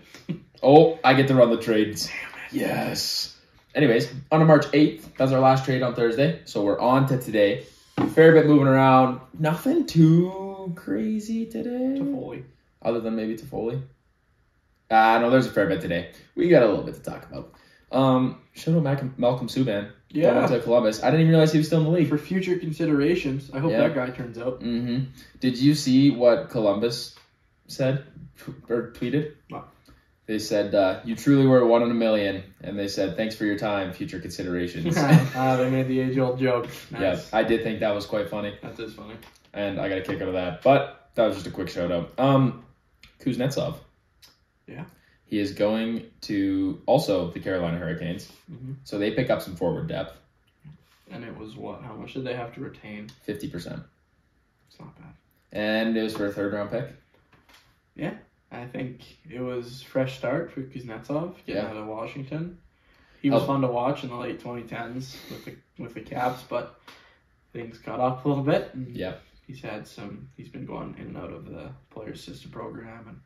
Oh, I get to run the trades. Damn it. Yes. Anyways, on to March 8th. That's our last trade on Thursday. So we're on to today. Fair bit moving around. Nothing too crazy today. Toffoli. Other than maybe Toffoli. No, there's a fair bit today. We got a little bit to talk about. Shout out Malcolm Subban. Yeah. Going to Columbus. I didn't even realize he was still in the league. For future considerations, I hope Yeah. that guy turns out. Mm-hmm. Did you see what Columbus said or tweeted? What? They said, you truly were 1 in a million. And they said, thanks for your time, future considerations. They made the age-old joke. Nice. Yeah, I did think that was quite funny. That is funny. And I got a kick out of that. But that was just a quick shout out. Kuznetsov. Yeah. He is going to also the Carolina Hurricanes. Mm-hmm. So they pick up some forward depth. And it was what? How much did they have to retain? 50%. It's not bad. And it was for a 3rd round pick. Yeah. I think it was fresh start for Kuznetsov getting Yeah. out of Washington. He was Oh. fun to watch in the late 2010s with the Caps, but things got up a little bit. And Yeah. he's been going in and out of the players' system program,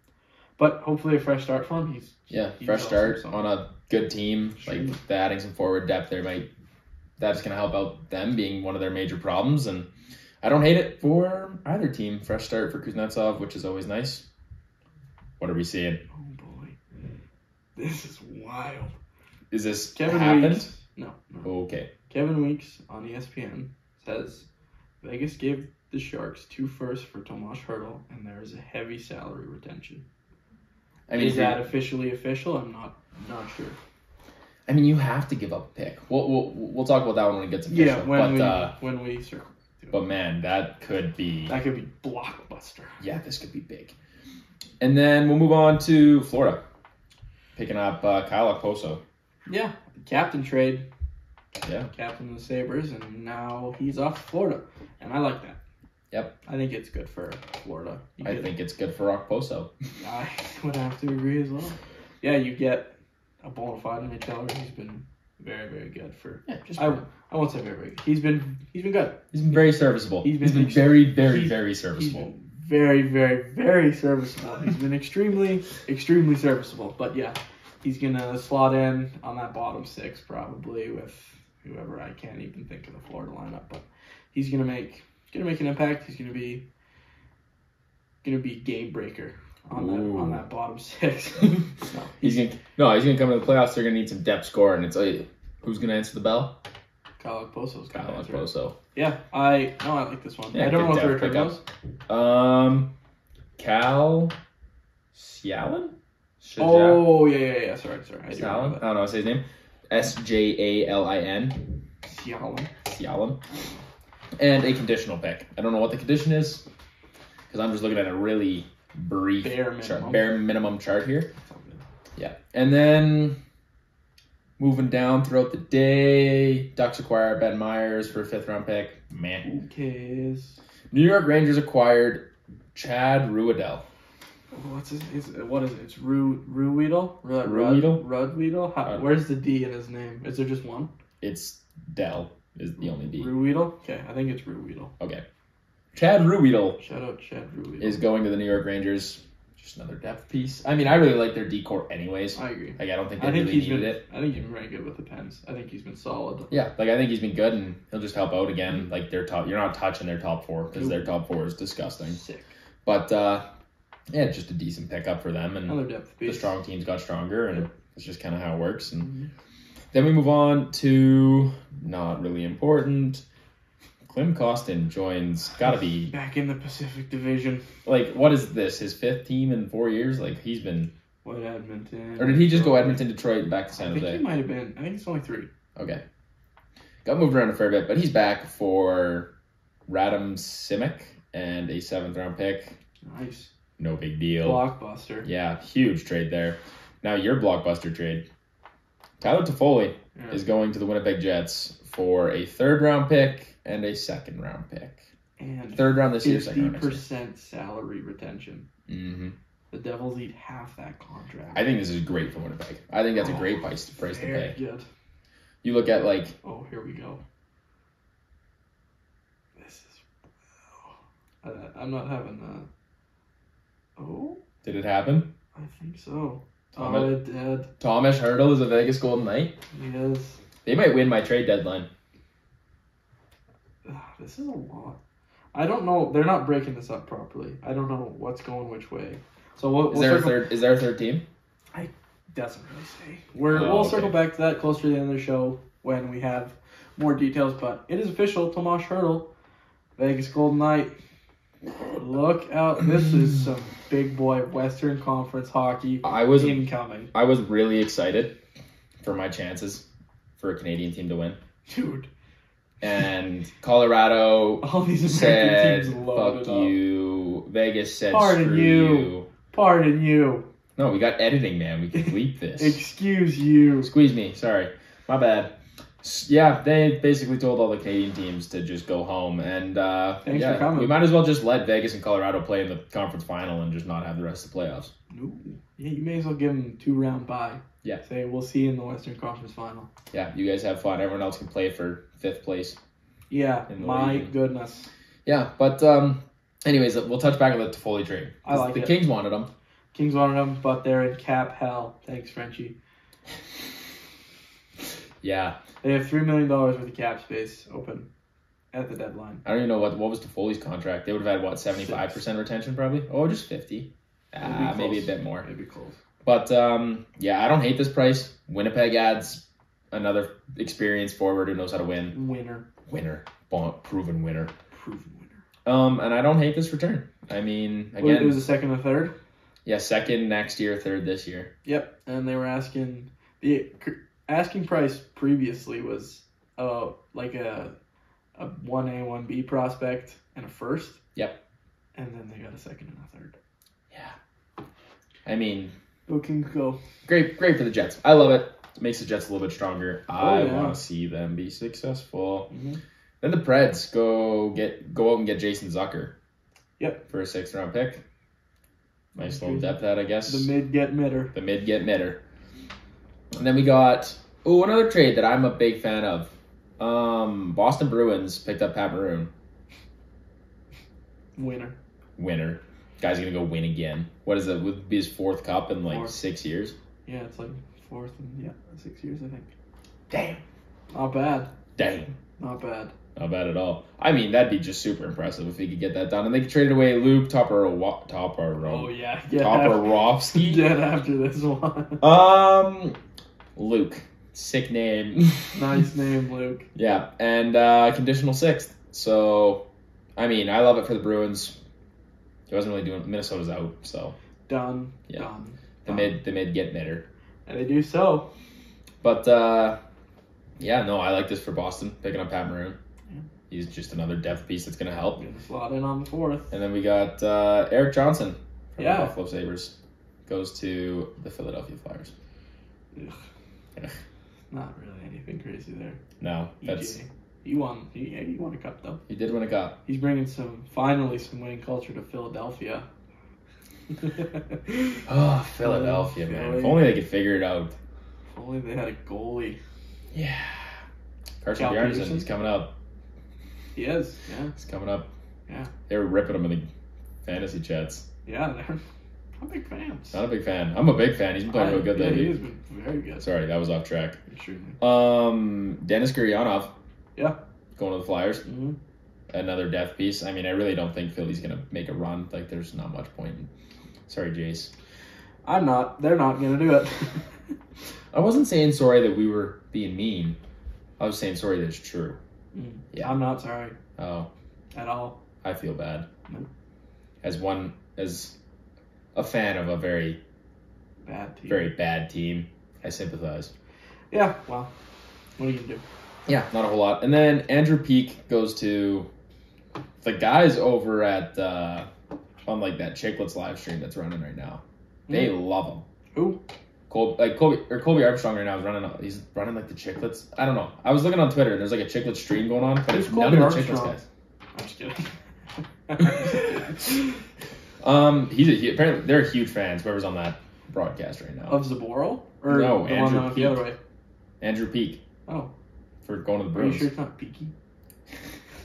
but hopefully a fresh start for him. He's Fresh awesome, start so. on a good team. Sure. Like the adding some forward depth there that's going to help out them being one of their major problems. And I don't hate it for either team. Fresh start for Kuznetsov, which is always nice. What are we seeing? Oh boy, this is wild. Is this Kevin happened? Weeks. No. Okay. Kevin Weeks on ESPN says Vegas gave the Sharks 2 firsts for Tomas Hertl, and there is a heavy salary retention. I mean, Is that officially official? I'm not sure. I mean, you have to give up a pick. We'll talk about that one when it gets official. Yeah, when we circle. But man, that could be blockbuster. Yeah, this could be big. And then we'll move on to Florida, picking up Kyle Okposo. Yeah, captain trade. Yeah. Captain of the Sabres, and now he's off to Florida, and I like that. Yep. I think it's good for Florida. I think it's good for Okposo. I would have to agree as well. Yeah, you get a bona fide NHLer. He's been very, very good for. Yeah, just I won't say very, very good. He's been good. He's been very serviceable. He's been very, very, he's- very He's serviceable. been very, very, very serviceable. He's been extremely, extremely serviceable. But yeah, he's gonna slot in on that bottom six probably with whoever. I can't even think of the Florida lineup, but he's gonna make an impact. He's gonna be game breaker on that bottom six. He's gonna come to the playoffs. They're gonna need some depth score, and it's who's gonna answer the bell? Kyle Okposo's Kyle gonna answer it. Okposo. Yeah, I like this one. Yeah, I don't know good what the depth return pickup. was. Cal Cialin? Oh yeah. Sorry. I do Cialin? remember I don't know. Say his name. SJALIN. that. Cialin. Cialin. And a conditional pick. I don't know what the condition is because I'm just looking at a really brief bare minimum chart here. That's all good. Yeah. And then moving down throughout the day, Ducks acquire Ben Myers for a 5th round pick. Meh. Who cares? New York Rangers acquired Chad Ruhwedel. What is it? It's Ruhwedel? Ruhwedel? Rudwedel? Where's the D in his name? Is there just one? It's Dell is the only D. Ruhwedel? Okay, I think it's Ruhwedel. Okay. Chad Ruhwedel Shout out Chad Ruhwedel. is going to the New York Rangers. Just another depth piece. I mean, I really like their D-core anyways. I agree. Like, I don't think they I think really he's needed been. it. I think he's been very good with the Pens. I think he's been solid. Yeah, like I think he's been good, and he'll just help out again. Like their top, you're not touching their top 4 because their top 4 is disgusting. Sick. But yeah, just a decent pickup for them, and Another depth piece. the strong teams got stronger, and it's just kind of how it works. And Mhm. then we move on to not really important. Klim Kostin joins. Gotta be Back in the Pacific Division. like, what is this? His 5th team in 4 years? Like he's been, What Edmonton? or did he just go Edmonton, Detroit, back to San I think Jose? he might have been. I think it's only 3. Okay. Got moved around a fair bit, but he's back for Radim Simic and a 7th round pick. Nice. No big deal. Blockbuster. Yeah, huge trade there. Now your blockbuster trade. Tyler Toffoli Yeah. is going to the Winnipeg Jets for a 3rd round pick and a 2nd round pick. And 3rd round this year, 2nd round next year. 50% salary retention. Mm-hmm. The Devils eat half that contract. I think this is great for Winnipeg. I think that's a great price to Very pay. good. You look at like, Oh, here we go. This is. I'm not having that. Oh, did it happen? I think so. Tom- Oh, it did. Thomas Hertl is a Vegas Golden Knight. Yes. They might win my trade deadline. This is a lot. I don't know. They're not breaking this up properly. I don't know what's going which way. So Is there a third? Is there a 3rd team? Doesn't really say. Oh, We'll circle back to that closer to the end of the show when we have more details. But it is official. Tomas Hertl, Vegas Golden Knight. Look out! This is some big boy Western Conference hockey I was incoming, really excited for my chances for a Canadian team to win, dude. and Colorado All these said, American teams loaded "Fuck up. you." Vegas said, Pardon "Screw you. you." Pardon you. No, we got editing, man. We can bleep this. Excuse you. Squeeze me. Sorry, my bad. Yeah, they basically told all the Canadian teams to just go home, and Thanks for coming. we might as well just let Vegas and Colorado play in the conference final and just not have the rest of the playoffs. No. Yeah, you may as well give them 2-round bye. Yeah. Say, we'll see you in the Western Conference final. Yeah, you guys have fun. Everyone else can play for 5th place. Yeah, In the my league. goodness. Yeah, but anyways, we'll touch back on the Toffoli trade. I like the it. Kings wanted him. Kings wanted them, but they're in cap hell. Thanks, Frenchie. Yeah, They have $3 million worth of cap space open at the deadline. I don't even know what was Toffoli's contract. They would have had, what, 75% retention probably? Oh, just 50. Maybe a close. bit more. Maybe close. But, yeah, I don't hate this price. Winnipeg adds another experienced forward who knows how to win. Winner. Proven winner. Proven winner. And I don't hate this return. I mean, It again, was a second and third? yeah, 2nd next year, 3rd this year. Yep. And they were asking... The asking price previously was like a 1A, 1B prospect and a first. Yep. And then they got a second and a third. Yeah. I mean, Go Kings go. great for the Jets. I love it. It makes the Jets a little bit stronger. I yeah. want to see them be successful. Mm-hmm. Then the Preds go out and get Jason Zucker. Yep. For a 6th round pick. Nice little Okay. depth add, I guess. The mid get midder. The mid get midder. And then we got another trade that I'm a big fan of. Boston Bruins picked up Pat Maroon. Winner. Guy's gonna go win again. What is it? Would be his 4th cup in like 6 years. Yeah, it's like 4th and 6 years, I think. Damn. Not bad. Dang. Not bad. Not bad at all. I mean, that'd be just super impressive if he could get that done. And they traded away Luke Toporowski. Get after this one. Luke. Sick name. Nice name, Luke. Yeah, and conditional 6th. So, I mean, I love it for the Bruins. He wasn't really doing. Minnesota's out, so Done. Yeah. Done. the mid get midder. And they do so. But yeah, no, I like this for Boston picking up Pat Maroon. Yeah. He's just another depth piece that's gonna help. Gonna slot in on the 4th. And then we got Eric Johnson from Yeah. the Buffalo Sabres. Goes to the Philadelphia Flyers. Ugh. Not really anything crazy there. No, that's EJ. He won a cup though. he did win a cup. He's bringing finally some winning culture to Philadelphia. Oh, Philadelphia, man. Philly. If only they could figure it out. If only they had a goalie. Yeah. Carson Cal Bjarnason, Peterson? he's coming up. He is, yeah. He's coming up. Yeah. They were ripping him in the fantasy chats. Yeah, they're I'm big fans. Not a big fan. I'm a big fan. He's been playing real good yeah, lately. he has been very good. Sorry, that was off track. Extremely. Dennis Gurionov. Yeah. Going to the Flyers. Mm-hmm. Another depth piece. I mean, I really don't think Philly's going to make a run. Like, there's not much point. Sorry, Jace. I'm not. They're not going to do it. I wasn't saying sorry that we were being mean. I was saying sorry that it's true. Yeah. I'm not sorry Oh, at all. I feel bad. No. As a fan of a very, Bad team. very bad team, I sympathize. Yeah, well, what are you going to do? Yeah, not a whole lot. And then Andrew Peak goes to the guys over at on like that Chicklets live stream that's running right now. They love him. Who? Colby Armstrong right now is running. He's running like the Chicklets. I don't know. I was looking on Twitter and there's like a Chicklets stream going on, but Who's it's none Colby of the Chicklets Armstrong? guys. I'm just kidding. Apparently they're huge fans. Whoever's on that broadcast right now. Of Zaboral? Or No, the Andrew one that went the Peak. other way? Andrew Peak Oh, for going to the are you Bruins. sure it's not Peaky?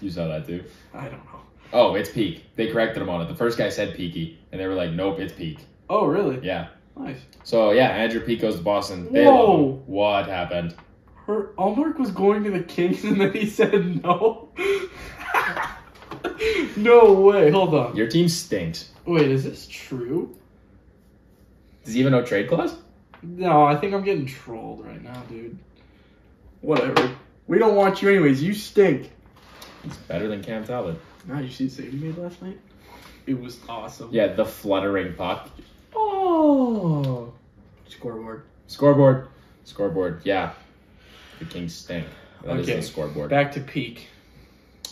You saw that too. I don't know. Oh, it's Peak. They corrected him on it. The first guy said Peaky, and they were like, "Nope, it's Peak." Oh, really? Yeah. Nice. So yeah, Andrew Peak goes to Boston. They Whoa. love him. What happened? Allmark was going to the Kings and then he said no? No way. Hold on. Your team stinks. Wait, is this true? Does he even know trade clause? No, I think I'm getting trolled right now, dude. Whatever. We don't want you anyways. You stink. It's better than Cam Talbot. Nah, you see the save he made last night? It was awesome. Yeah, the fluttering puck. Oh. Scoreboard. Scoreboard. Yeah. The Kings stink. That is Okay. the scoreboard. Back to Peak.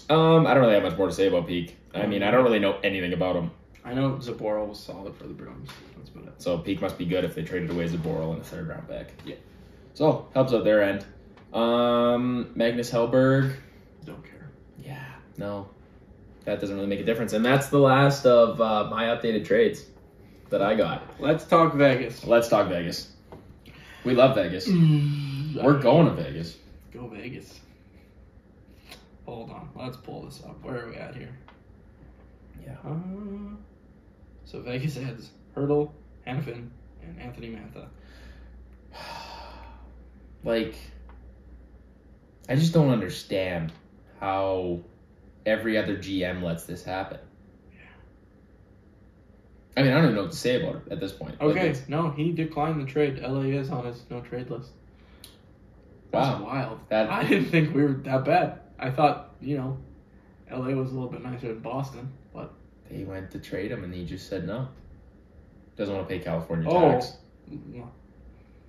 I don't really have much more to say about Peak. I mean, I don't really know anything about him. I know Zaboral was solid for the Bruins. That's about it. So Peak must be good if they traded away Zaboral in a 3rd round pick. Yeah. So helps out their end. Magnus Hellberg. Don't care. Yeah, no. That doesn't really make a difference. And that's the last of my updated trades that I got. Let's talk Vegas. Let's talk Vegas. We love Vegas. We're going to Vegas. Go Vegas. Hold on. Let's pull this up. Where are we at here? Yeah. So Vegas has Hurdle, Hanifin, and Anthony Mantha. Like, I just don't understand how every other GM lets this happen. I mean, I don't even know what to say about it at this point. Okay, Like, no, he declined the trade. LA is on his no trade list. That's Wow. wild. That- I didn't think we were that bad. I thought, LA was a little bit nicer than Boston, but they went to trade him and he just said no. Doesn't want to pay California Oh. tax.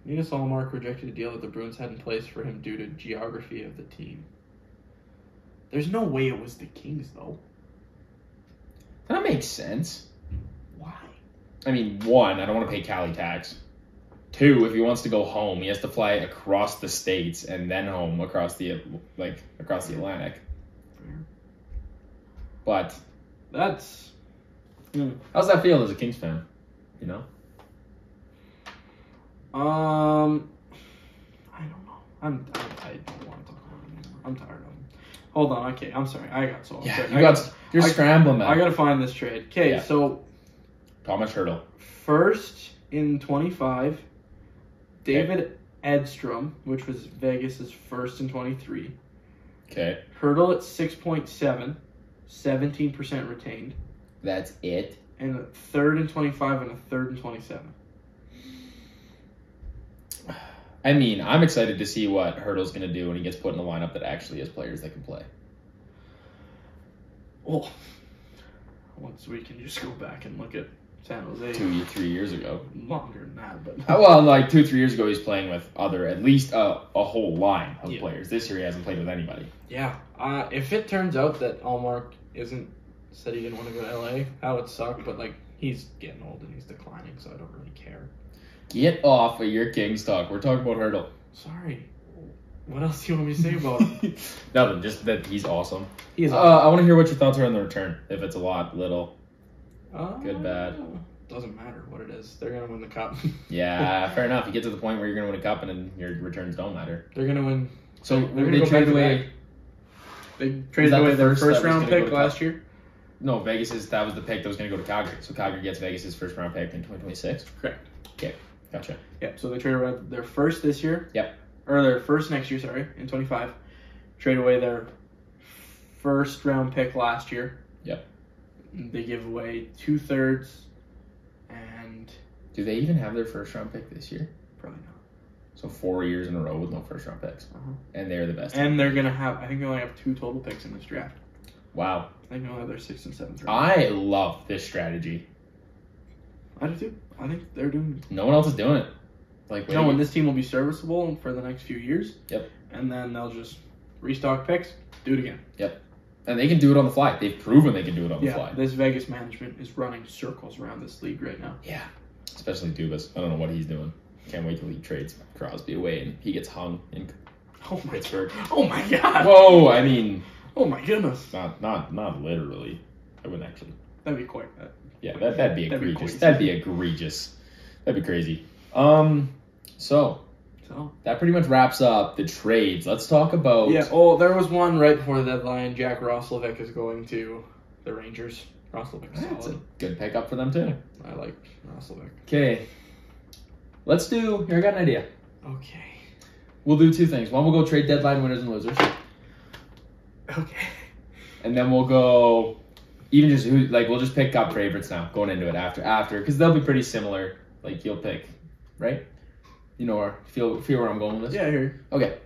Linus Ullmark rejected a deal that the Bruins had in place for him due to geography of the team. There's no way it was the Kings, though. That makes sense. Why? I mean, one, I don't want to pay Cali tax. Two, if he wants to go home, he has to fly across the states and then home across the Atlantic. But That's... how's that feel as a Kings fan? You know? I don't know. I don't want to talk about it anymore. I'm tired of him. Hold on, okay, I'm sorry. I got so Yeah, upset. you're scrambling, man. I gotta find this trade. Okay, Yeah. so Thomas Hurdle. first in 25, David Edstrom, which was Vegas' first in 23. Okay. Hurdle at 6.7, 17% retained. That's it. And a third in 25 and a third in 27. I mean, I'm excited to see what Hurdle's going to do when he gets put in a lineup that actually has players that can play. Well, once we can just go back and look at San Jose. 3 years ago. Longer than that, but... Well, like 2-3 years ago, he's playing with at least a whole line of Yeah. players. This year, he hasn't played with anybody. Yeah, if it turns out that Allmark said he didn't want to go to LA, that would suck, but like he's getting old and he's declining, so I don't really care. Get off of your Kings talk. We're talking about Hurdle. Sorry. What else do you want me to say about him? Nothing, just that he's awesome. He's I want to hear what your thoughts are on the return. If it's a lot, little. awesome. good, bad. Doesn't matter what it is. They're gonna win the cup. Yeah, fair enough. You get to the point where you're going to win a cup and then your returns don't matter. They're gonna win. So They're they gonna go traded back to away. back. They traded that away the their first first that was round gonna go pick to last cup? year. No, that was the pick that was going to go to Calgary. So Calgary gets Vegas' first round pick in 2026. Correct. Okay, gotcha. Yeah. So they traded away their first this year. Yep. Or their first next year. Sorry, in 25. Trade away their first round pick last year. Yep. They give away 2/3 and Do they even have their first round pick this year? probably not. So 4 years in a row with no first round picks. Uh-huh. And they're the best. And they're gonna have. I think they only have 2 total picks in this draft. Wow. I think they only have their 6th and 7th round. I love this strategy. I do too. I think they're doing. No one else is doing it. Like, No, and this team will be serviceable for the next few years. Yep. And then they'll just restock picks, do it again. And they can do it on the fly. They've proven they can do it on the Yeah, fly. this Vegas management is running circles around this league right now. Yeah. Especially Dubas. I don't know what he's doing. Can't wait till he trades Crosby away and he gets hung in Oh my Pittsburgh. Oh my god. Whoa, I mean, Oh my goodness. not literally. I wouldn't actually. That'd be quick. Yeah, that'd be That'd be egregious. crazy. That'd be egregious. That'd be crazy. So So. that pretty much wraps up the trades. Let's talk about. Yeah. Oh, there was one right before the deadline. Jack Roslovic is going to the Rangers. Roslovic's That's a solid. good pickup for them too. I like Roslovic. Okay. Let's do. Here, I got an idea. Okay. We'll do 2 things. One, we'll go trade deadline winners and losers, Okay. and then we'll go even just who. Like we'll just pick up favorites now, going into it after, because they'll be pretty similar. Like you'll pick, right? You know, or feel where I'm going with this. Yeah, here. Okay.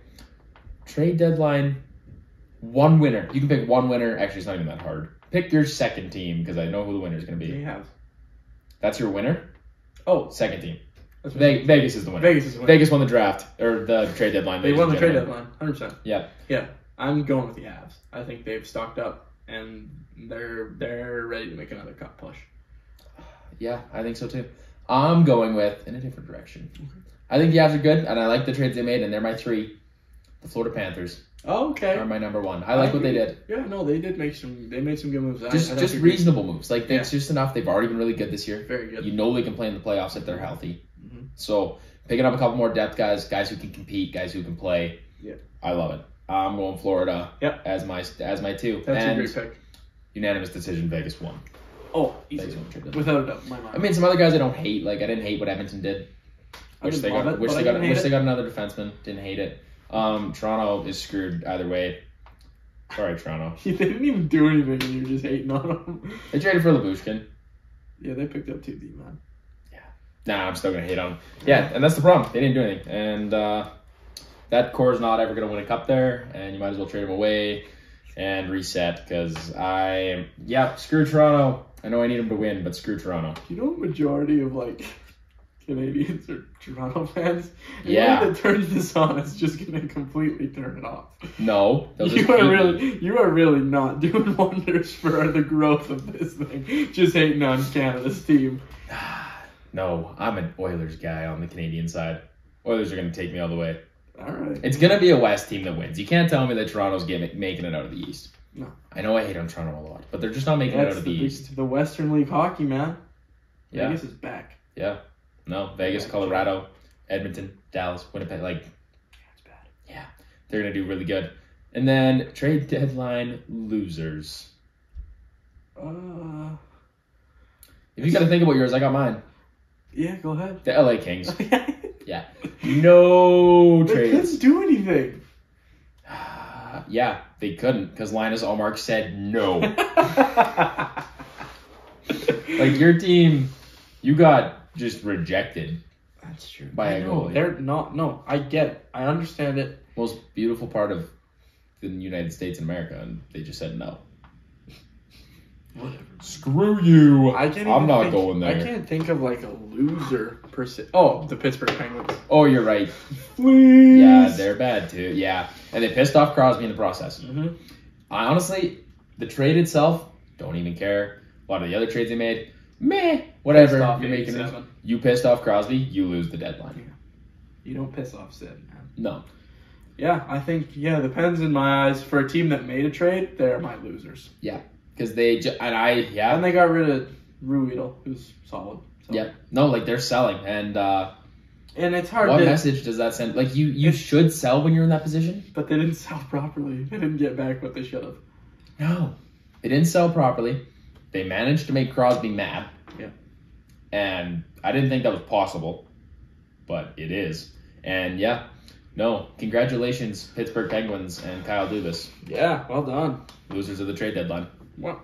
Trade deadline. One winner. You can pick one winner. Actually, it's not even that hard. Pick your second team because I know who the winner is going to They be. have. That's your winner. Oh, Second team. that's Vegas is the winner. Vegas is winning. Vegas won the draft or the trade deadline. They ladies won and the trade gentlemen. deadline, 100%. Yeah. Yeah, I'm going with the Avs. I think they've stocked up and they're ready to make another cup push. Yeah, I think so too. I'm going with in a different direction. I think the Avs are good, and I like the trades they made, and they're my 3. The Florida Panthers Oh, okay. are my number one. I like what they did. Yeah, no, they made some good moves. Just reasonable moves. Like, it's just enough. They've already been really good this year. Very good. You know they can play in the playoffs if they're healthy. Mhm. So, picking up a couple more depth guys who can compete, guys who can play. Yeah. I love it. I'm going Florida Yep. as my two. That's and a great pick. unanimous decision, Vegas won. Oh, Vegas easy. won the trade deadline. Without a doubt, in my mind. I mean, some other guys I don't hate. Like, I didn't hate what Edmonton did. I Wish didn't they love got it, wish but they I got didn't hate wish it. they got another defenseman. Didn't hate it. Toronto is screwed either way. Sorry, Toronto. They didn't even do anything, and you're just hating on them. They traded for Labushkin. Yeah, they picked up 2D, man. Nah, I'm still gonna hate on them. Yeah, and that's the problem. They didn't do anything, and that core's not ever gonna win a cup there. And you might as well trade them away and reset because screw Toronto. I know I need them to win, but screw Toronto. You know, majority of like Canadians are Toronto fans. Yeah. Anyone that turns this on is just gonna completely turn it off. No, they'll just You are really not doing wonders for the growth of this thing. Just hating on Canada's team. No, I'm an Oilers guy on the Canadian side. Oilers are gonna take me all the way. All right. It's gonna be a West team that wins. You can't tell me that Toronto's making it out of the East. No. I know I hate on Toronto a lot, but they're just not making it out of the East. The Western League hockey, man. Yeah. Vegas is back. Yeah. No, Vegas, Colorado, Edmonton, Dallas, Winnipeg, like, That's bad. yeah, they're going to do really good. And then trade deadline losers. If you got to think about yours, I got mine. Yeah, go ahead. The LA Kings. Yeah. No They trades. couldn't do anything. Yeah, they couldn't because Linus Ullmark said no. Like, your team, you got just rejected. That's true. By a goalie. They're not. No, I get it. I understand it. Most beautiful part of the United States and America, and they just said no. Whatever. Screw you. I'm not going there. I can't think of like a loser per se. Oh, the Pittsburgh Penguins. Oh, you're right. Please. Yeah, they're bad too. Yeah, and they pissed off Crosby in the process. Mm-hmm. I honestly, the trade itself, don't even care. A lot of the other trades they made, meh, whatever. Pissed off You're making 87. you pissed off Crosby, you lose the deadline. You don't piss off Sid, man. No. Yeah, I think the Pens in my eyes for a team that made a trade, they're my losers. Yeah, because they And they got rid of Ruedel, who's solid. So. yeah. No, like they're selling, and And it's hard what to. message does that send? Like you should sell when you're in that position. But they didn't sell properly. They didn't get back what they should have. No, they didn't sell properly. They managed to make Crosby mad. Yeah. And I didn't think that was possible, but it is. And yeah, no, congratulations, Pittsburgh Penguins and Kyle Dubas, Yeah, well done. losers of the trade deadline. Wow.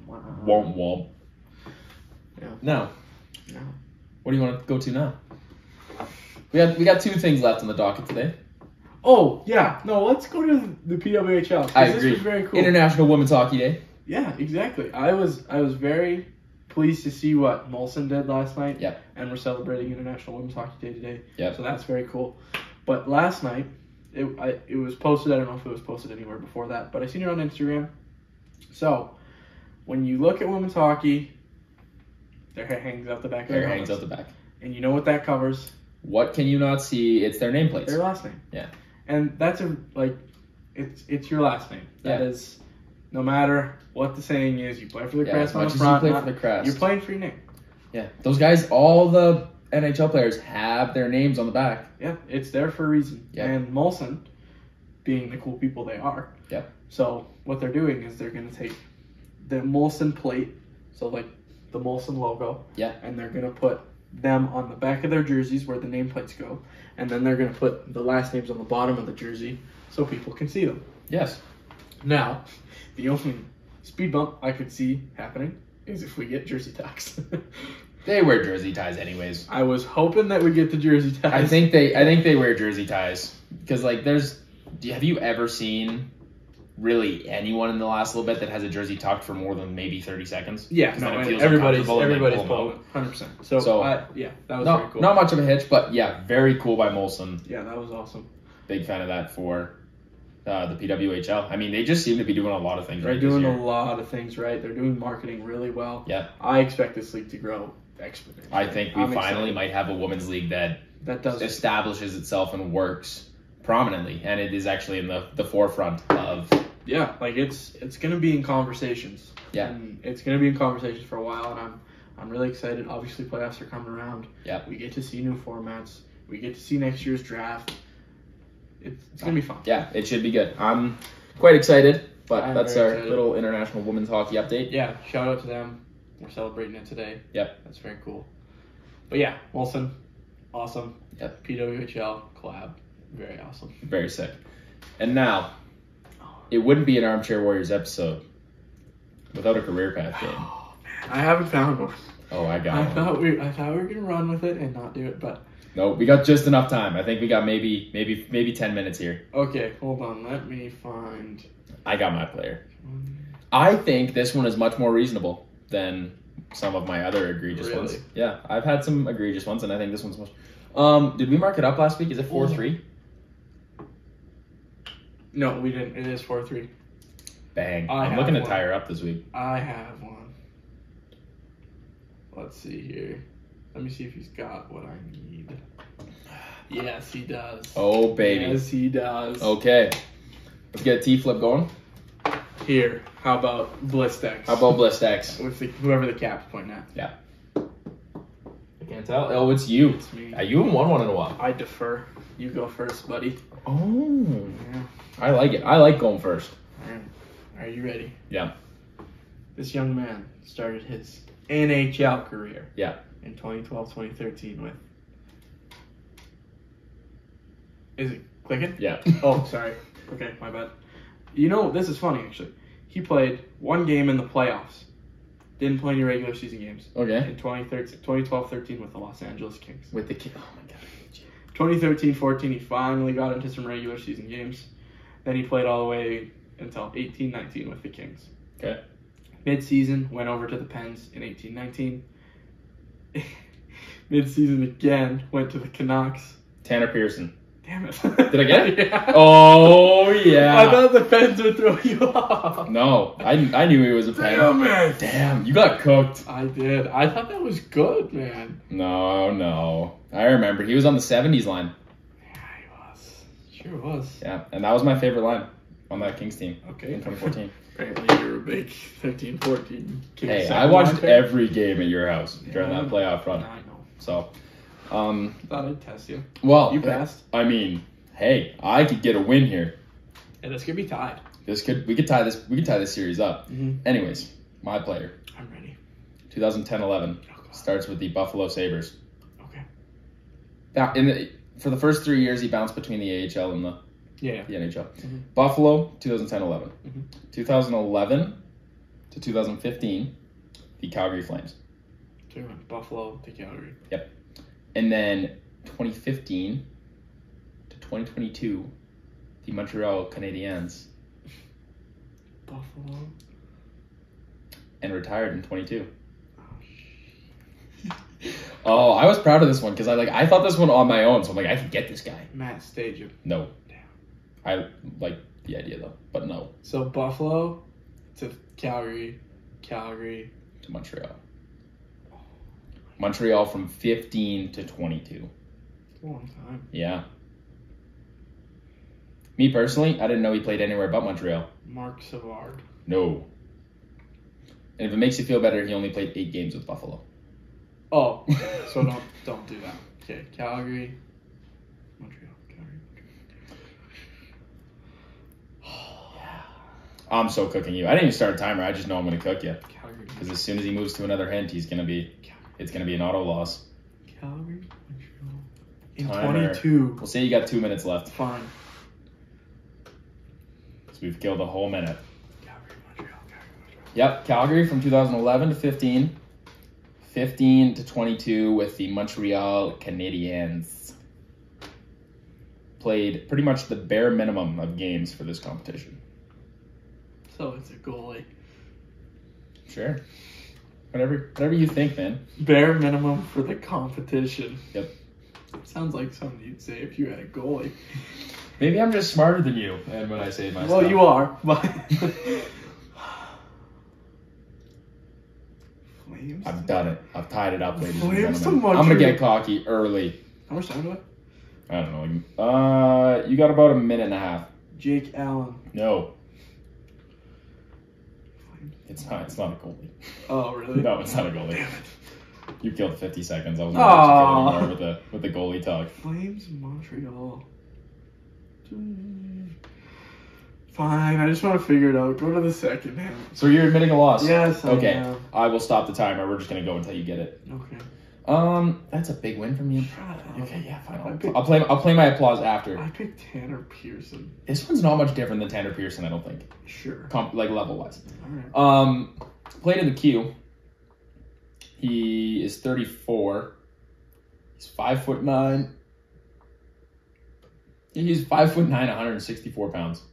Womp womp. Yeah. Now, No. what do you want to go to now? We got two things left on the docket today. Oh, yeah. No, let's go to the PWHL. 'cause I this agree. was very cool. International Women's Hockey Day. Yeah, exactly. I was very pleased to see what Molson did last night. Yep. And we're celebrating International Women's Hockey Day today. Yep. So that's very cool. But last night, it was posted. I don't know if it was posted anywhere before that, but I seen it on Instagram. So, when you look at women's hockey, their hair hangs out the back of Hair their hangs out helmets. the back. And you know what that covers? What can you not see? It's their nameplates. Their last name. Yeah. And that's it's your last name. That Yeah. is, no matter what the saying is, you play for the Yeah, crest as on much the as front. you play for the crest. You're playing for your name. Yeah. Those guys, all the NHL players have their names on the back. Yeah, it's there for a reason. Yeah. And Molson, being the cool people they are. Yep. So what they're doing is they're going to take the Molson plate, so like the Molson logo. Yeah. And they're going to put them on the back of their jerseys where the nameplates go. And then they're going to put the last names on the bottom of the jersey so people can see them. Yes. Now, the only speed bump I could see happening is if we get jersey ties. They wear jersey ties anyways. I was hoping that we get the jersey ties. I think they wear jersey ties because like have you ever seen really anyone in the last little bit that has a jersey tucked for more than maybe 30 seconds? Yeah, 'Cause no, then it and feels everybody's uncomfortable and they pull pulling them 100%. out. So So, yeah, that was very cool. Not much of a hitch, but yeah, very cool by Molson. Yeah, that was awesome. Big fan of that for the PWHL. I mean, they just seem to be doing a lot of things They're right doing this a year. lot of things right. They're doing marketing really well. Yeah. I expect this league to grow exponentially. I think we I'm finally excited. might have a women's league that That does establishes itself and works prominently, and it is actually in the forefront of. Yeah, like it's gonna be in conversations. Yeah. And it's gonna be in conversations for a while, and I'm really excited. Obviously, playoffs are coming around. Yeah. We get to see new formats. We get to see next year's draft. It's gonna be fun. Yeah, it should be good. I'm quite excited, but I'm that's very our excited. little international women's hockey update. Yeah, shout out to them. We're celebrating it today. Yep. That's very cool. But yeah, Wilson, awesome. Yep. PWHL collab, very awesome. Very sick. And now, it wouldn't be an Armchair Warriors episode without a career path game. Oh man, I haven't found one. Oh, I got I one. thought we were gonna run with it and not do it, but No, we got just enough time. I think we got maybe 10 minutes here. okay, hold on. Let me find. I got my player. I think this one is much more reasonable than some of my other egregious Really? ones. Yeah, I've had some egregious ones, and I think this one's much. Did we mark it up last week? Is it 4-3? No, we didn't. It is 4-3. Bang! I I'm have looking to one. tie her up this week. I have one. Let's see here. Let me see if he's got what I need. Yes, he does. Oh baby. Yes, he does. Okay, let's get a T flip going. Here, how about Blistex? How about Blistex? with whoever the cap's pointing at? Yeah. I can't tell. Oh, it's you. It's me. You haven't won one in a while. I defer. You go first, buddy. Oh, Yeah. I like it. I like going first. All right. Are you ready? Yeah. This young man started his NHL career. Yeah. In 2012-2013 with. Is it clicking? Yeah. Oh, sorry. Okay, my bad. You know, this is funny actually. He played one game in the playoffs. Didn't play any regular season games. Okay. In 2012-13 with the Los Angeles Kings. With the kid. Oh my god. 2013-14, he finally got into some regular season games. Then he played all the way until 18-19 with the Kings. Okay. Mid-season, went over to the Pens in 18-19. Mid-season again, went to the Canucks. Tanner Pearson. Damn it. Did I get it? Yeah. Oh yeah. I thought the Pens would throw you off. No, I knew he was a pen. Damn it. Damn, you got cooked. I did. I thought that was good, man. No. I remember. He was on the 70s line. Yeah, he was. Sure was. Yeah, and that was my favorite line on that Kings team Okay. in 2014. Apparently you're a big 13-14 Kings Hey, fan. I watched every game at your house during Yeah. that playoff run. I know. So, Thought I'd test you. well, You passed. I mean, hey, I could get a win here. And this could be tied. We could tie this series up. Mm-hmm. Anyways, my player, I'm ready. 2010-11, Oh, God. starts with the Buffalo Sabres. Okay. Now, for the first 3 years, he bounced between the AHL and the Yeah. NHL. Mhm. Buffalo, 2010-11. Mhm. 2011 to 2015, the Calgary Flames. So we went Buffalo to Calgary. And then 2015 to 2022, the Montreal Canadiens, Buffalo. and retired in 22. Oh, I was proud of this one because I thought this one on my own, so I'm like, I could get this guy. Matt Stajan. No. Damn. I like the idea though, but no, So Buffalo to Calgary. Calgary. to Montreal. Montreal from 15 to 22. It's a long time. Yeah. Me personally, I didn't know he played anywhere but Montreal. Mark Savard. No. And if it makes you feel better, he only played 8 games with Buffalo. Oh, so don't do that. Okay, Calgary. Montreal. Calgary. I'm so cooking you. I didn't even start a timer. I just know I'm going to cook you. Calgary. Because as soon as he moves to another hint, it's going to be an auto loss. Calgary. Montreal. In Timer. 22. We'll say you got 2 minutes left. Fine. Because we've killed a whole minute. Calgary. Montreal. Calgary. Montreal. Yep, Calgary from 2011 to 15. 15 to 22 with the Montreal Canadiens. Played pretty much the bare minimum of games for this competition. So it's a goalie. Sure. Whatever you think, man. Bare minimum for the competition. Yep. Sounds like something you'd say if you had a goalie. Maybe I'm just smarter than you, and when I say my Well, stuff. you are, but Flames. I've done it. I've tied it up, ladies and Flames to gentlemen. I'm going to Montreal. get cocky early. How much time do I? I don't know. You got about a minute and a half. Jake Allen. No. It's not a goalie. Oh, really? No, it's not a goalie. Damn it. You killed 50 seconds. I was going to let you get more with the goalie talk. Flames Montreal. Fine, I just want to figure it out. Go to the second hand. So you're admitting a loss? Yes, I Okay. am. I will stop the timer. We're just going to go until you get it. Okay. That's a big win for me. Shut up. Okay, yeah, fine. I picked- I'll play my applause after. I picked Tanner Pearson. This one's not much different than Tanner Pearson, I don't think. Sure. Like level wise. All right. Played in the queue. He is 34. He's 5'9". He's 5'9", 164 pounds.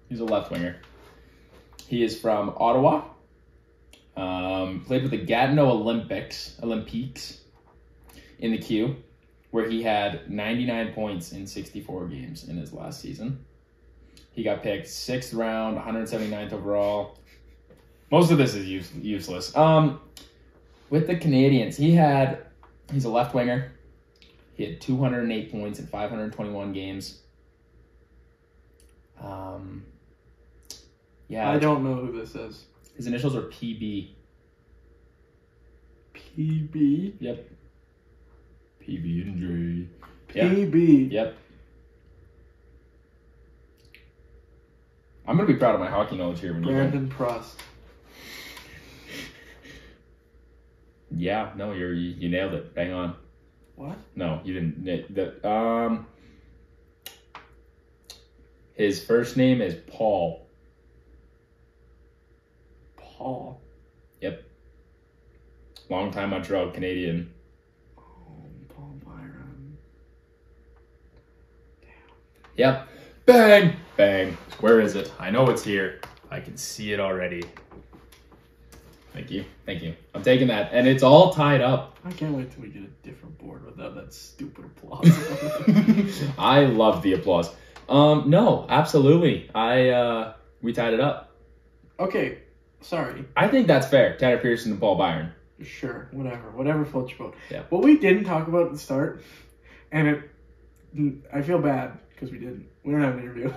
He's a left winger. He is from Ottawa. Played with the Gatineau Olympiques in the queue, where he had 99 points in 64 games in his last season. He got picked 6th round, 179th overall. Most of this is useless. With the Canadiens, he's a left winger. He had 208 points in 521 games. Yeah. I don't know who this is. His initials are PB. PB? Yep. PB and J. PB. Yep. I'm gonna be proud of my hockey knowledge here when you win. Brandon Prost. Yeah, no, you nailed it. Bang on. What? No, you didn't. His first name is Paul. Paul. Yep. Longtime Montreal Canadian. Oh, Paul Byron. Yep. Bang! Bang. Where is it? I know it's here. I can see it already. Thank you. Thank you. I'm taking that. And it's all tied up. I can't wait till we get a different board without that stupid applause. I love the applause. No, absolutely. We tied it up. Okay, sorry. I think that's fair. Tanner Pearson and Paul Byron. Sure, whatever floats your boat. Yeah. What we didn't talk about at the start, and I feel bad because we didn't. We don't have an interview.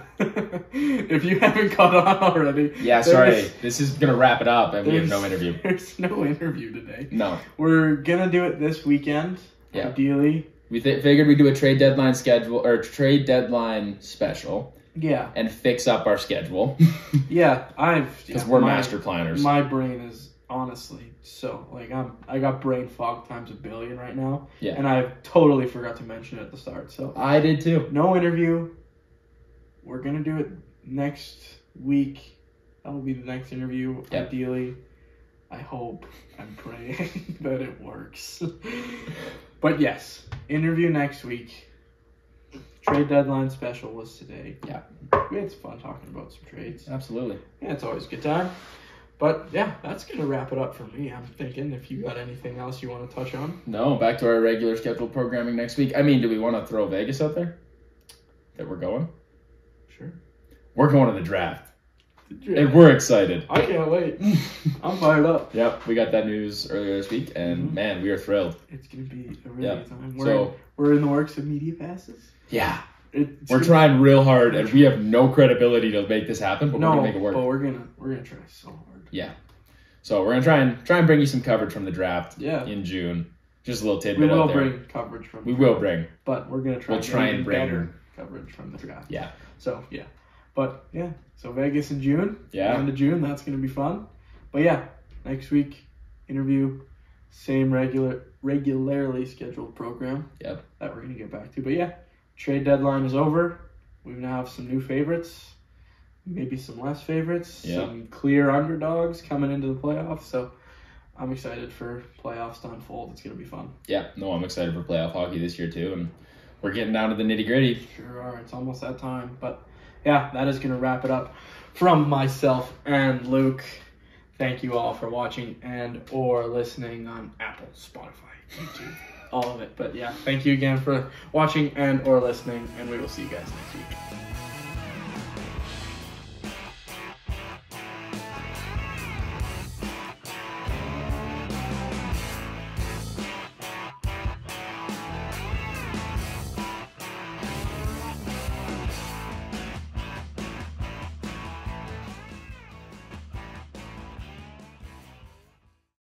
If you haven't caught on already. Yeah, sorry. This is going to wrap it up, and we have no interview. There's no interview today. No. We're going to do it this weekend, ideally. We figured we'd do a trade deadline special. Yeah. And fix up our schedule. Yeah, because we're master planners. My brain is honestly so I got brain fog times a billion right now. Yeah. And I totally forgot to mention it at the start. So I did too. No interview. We're gonna do it next week. That will be the next interview. Yep. Ideally. I hope. I'm praying that it works. But yes, interview next week. Trade deadline special was today. Yeah. We had some fun talking about some trades. Absolutely. Yeah, it's always a good time. But yeah, that's going to wrap it up for me. I'm thinking if you got anything else you want to touch on. No, back to our regular scheduled programming next week. I mean, do we want to throw Vegas out there? That we're going? Sure. We're going to the draft. And we're excited. I can't wait. I'm fired up. Yep, we got that news earlier this week, and man, we are thrilled. It's going to be a really good time. We're in the works of media passes. Yeah. We're trying real hard, and we have no credibility to make this happen, but we're gonna make it work. But we're gonna try so hard. Yeah. So we're gonna try and bring you some coverage from the draft. Yeah. In June. Just a little tidbit out there. We will bring coverage from. We will bring. But we're gonna try. We'll try and bring better coverage from the draft. Yeah. So yeah, but yeah. So Vegas in June. Yeah. End of June. That's gonna be fun. But yeah, next week interview, same regularly scheduled program. Yep. That we're gonna get back to. But yeah. Trade deadline is over. We now have some new favorites, maybe some less favorites, some clear underdogs coming into the playoffs. So I'm excited for playoffs to unfold. It's going to be fun. Yeah, no, I'm excited for playoff hockey this year too. And we're getting down to the nitty gritty. Sure are. It's almost that time. But yeah, that is going to wrap it up from myself and Luke. Thank you all for watching and or listening on Apple, Spotify, YouTube. All of it. But yeah, thank you again for watching and or listening, and we will see you guys next week.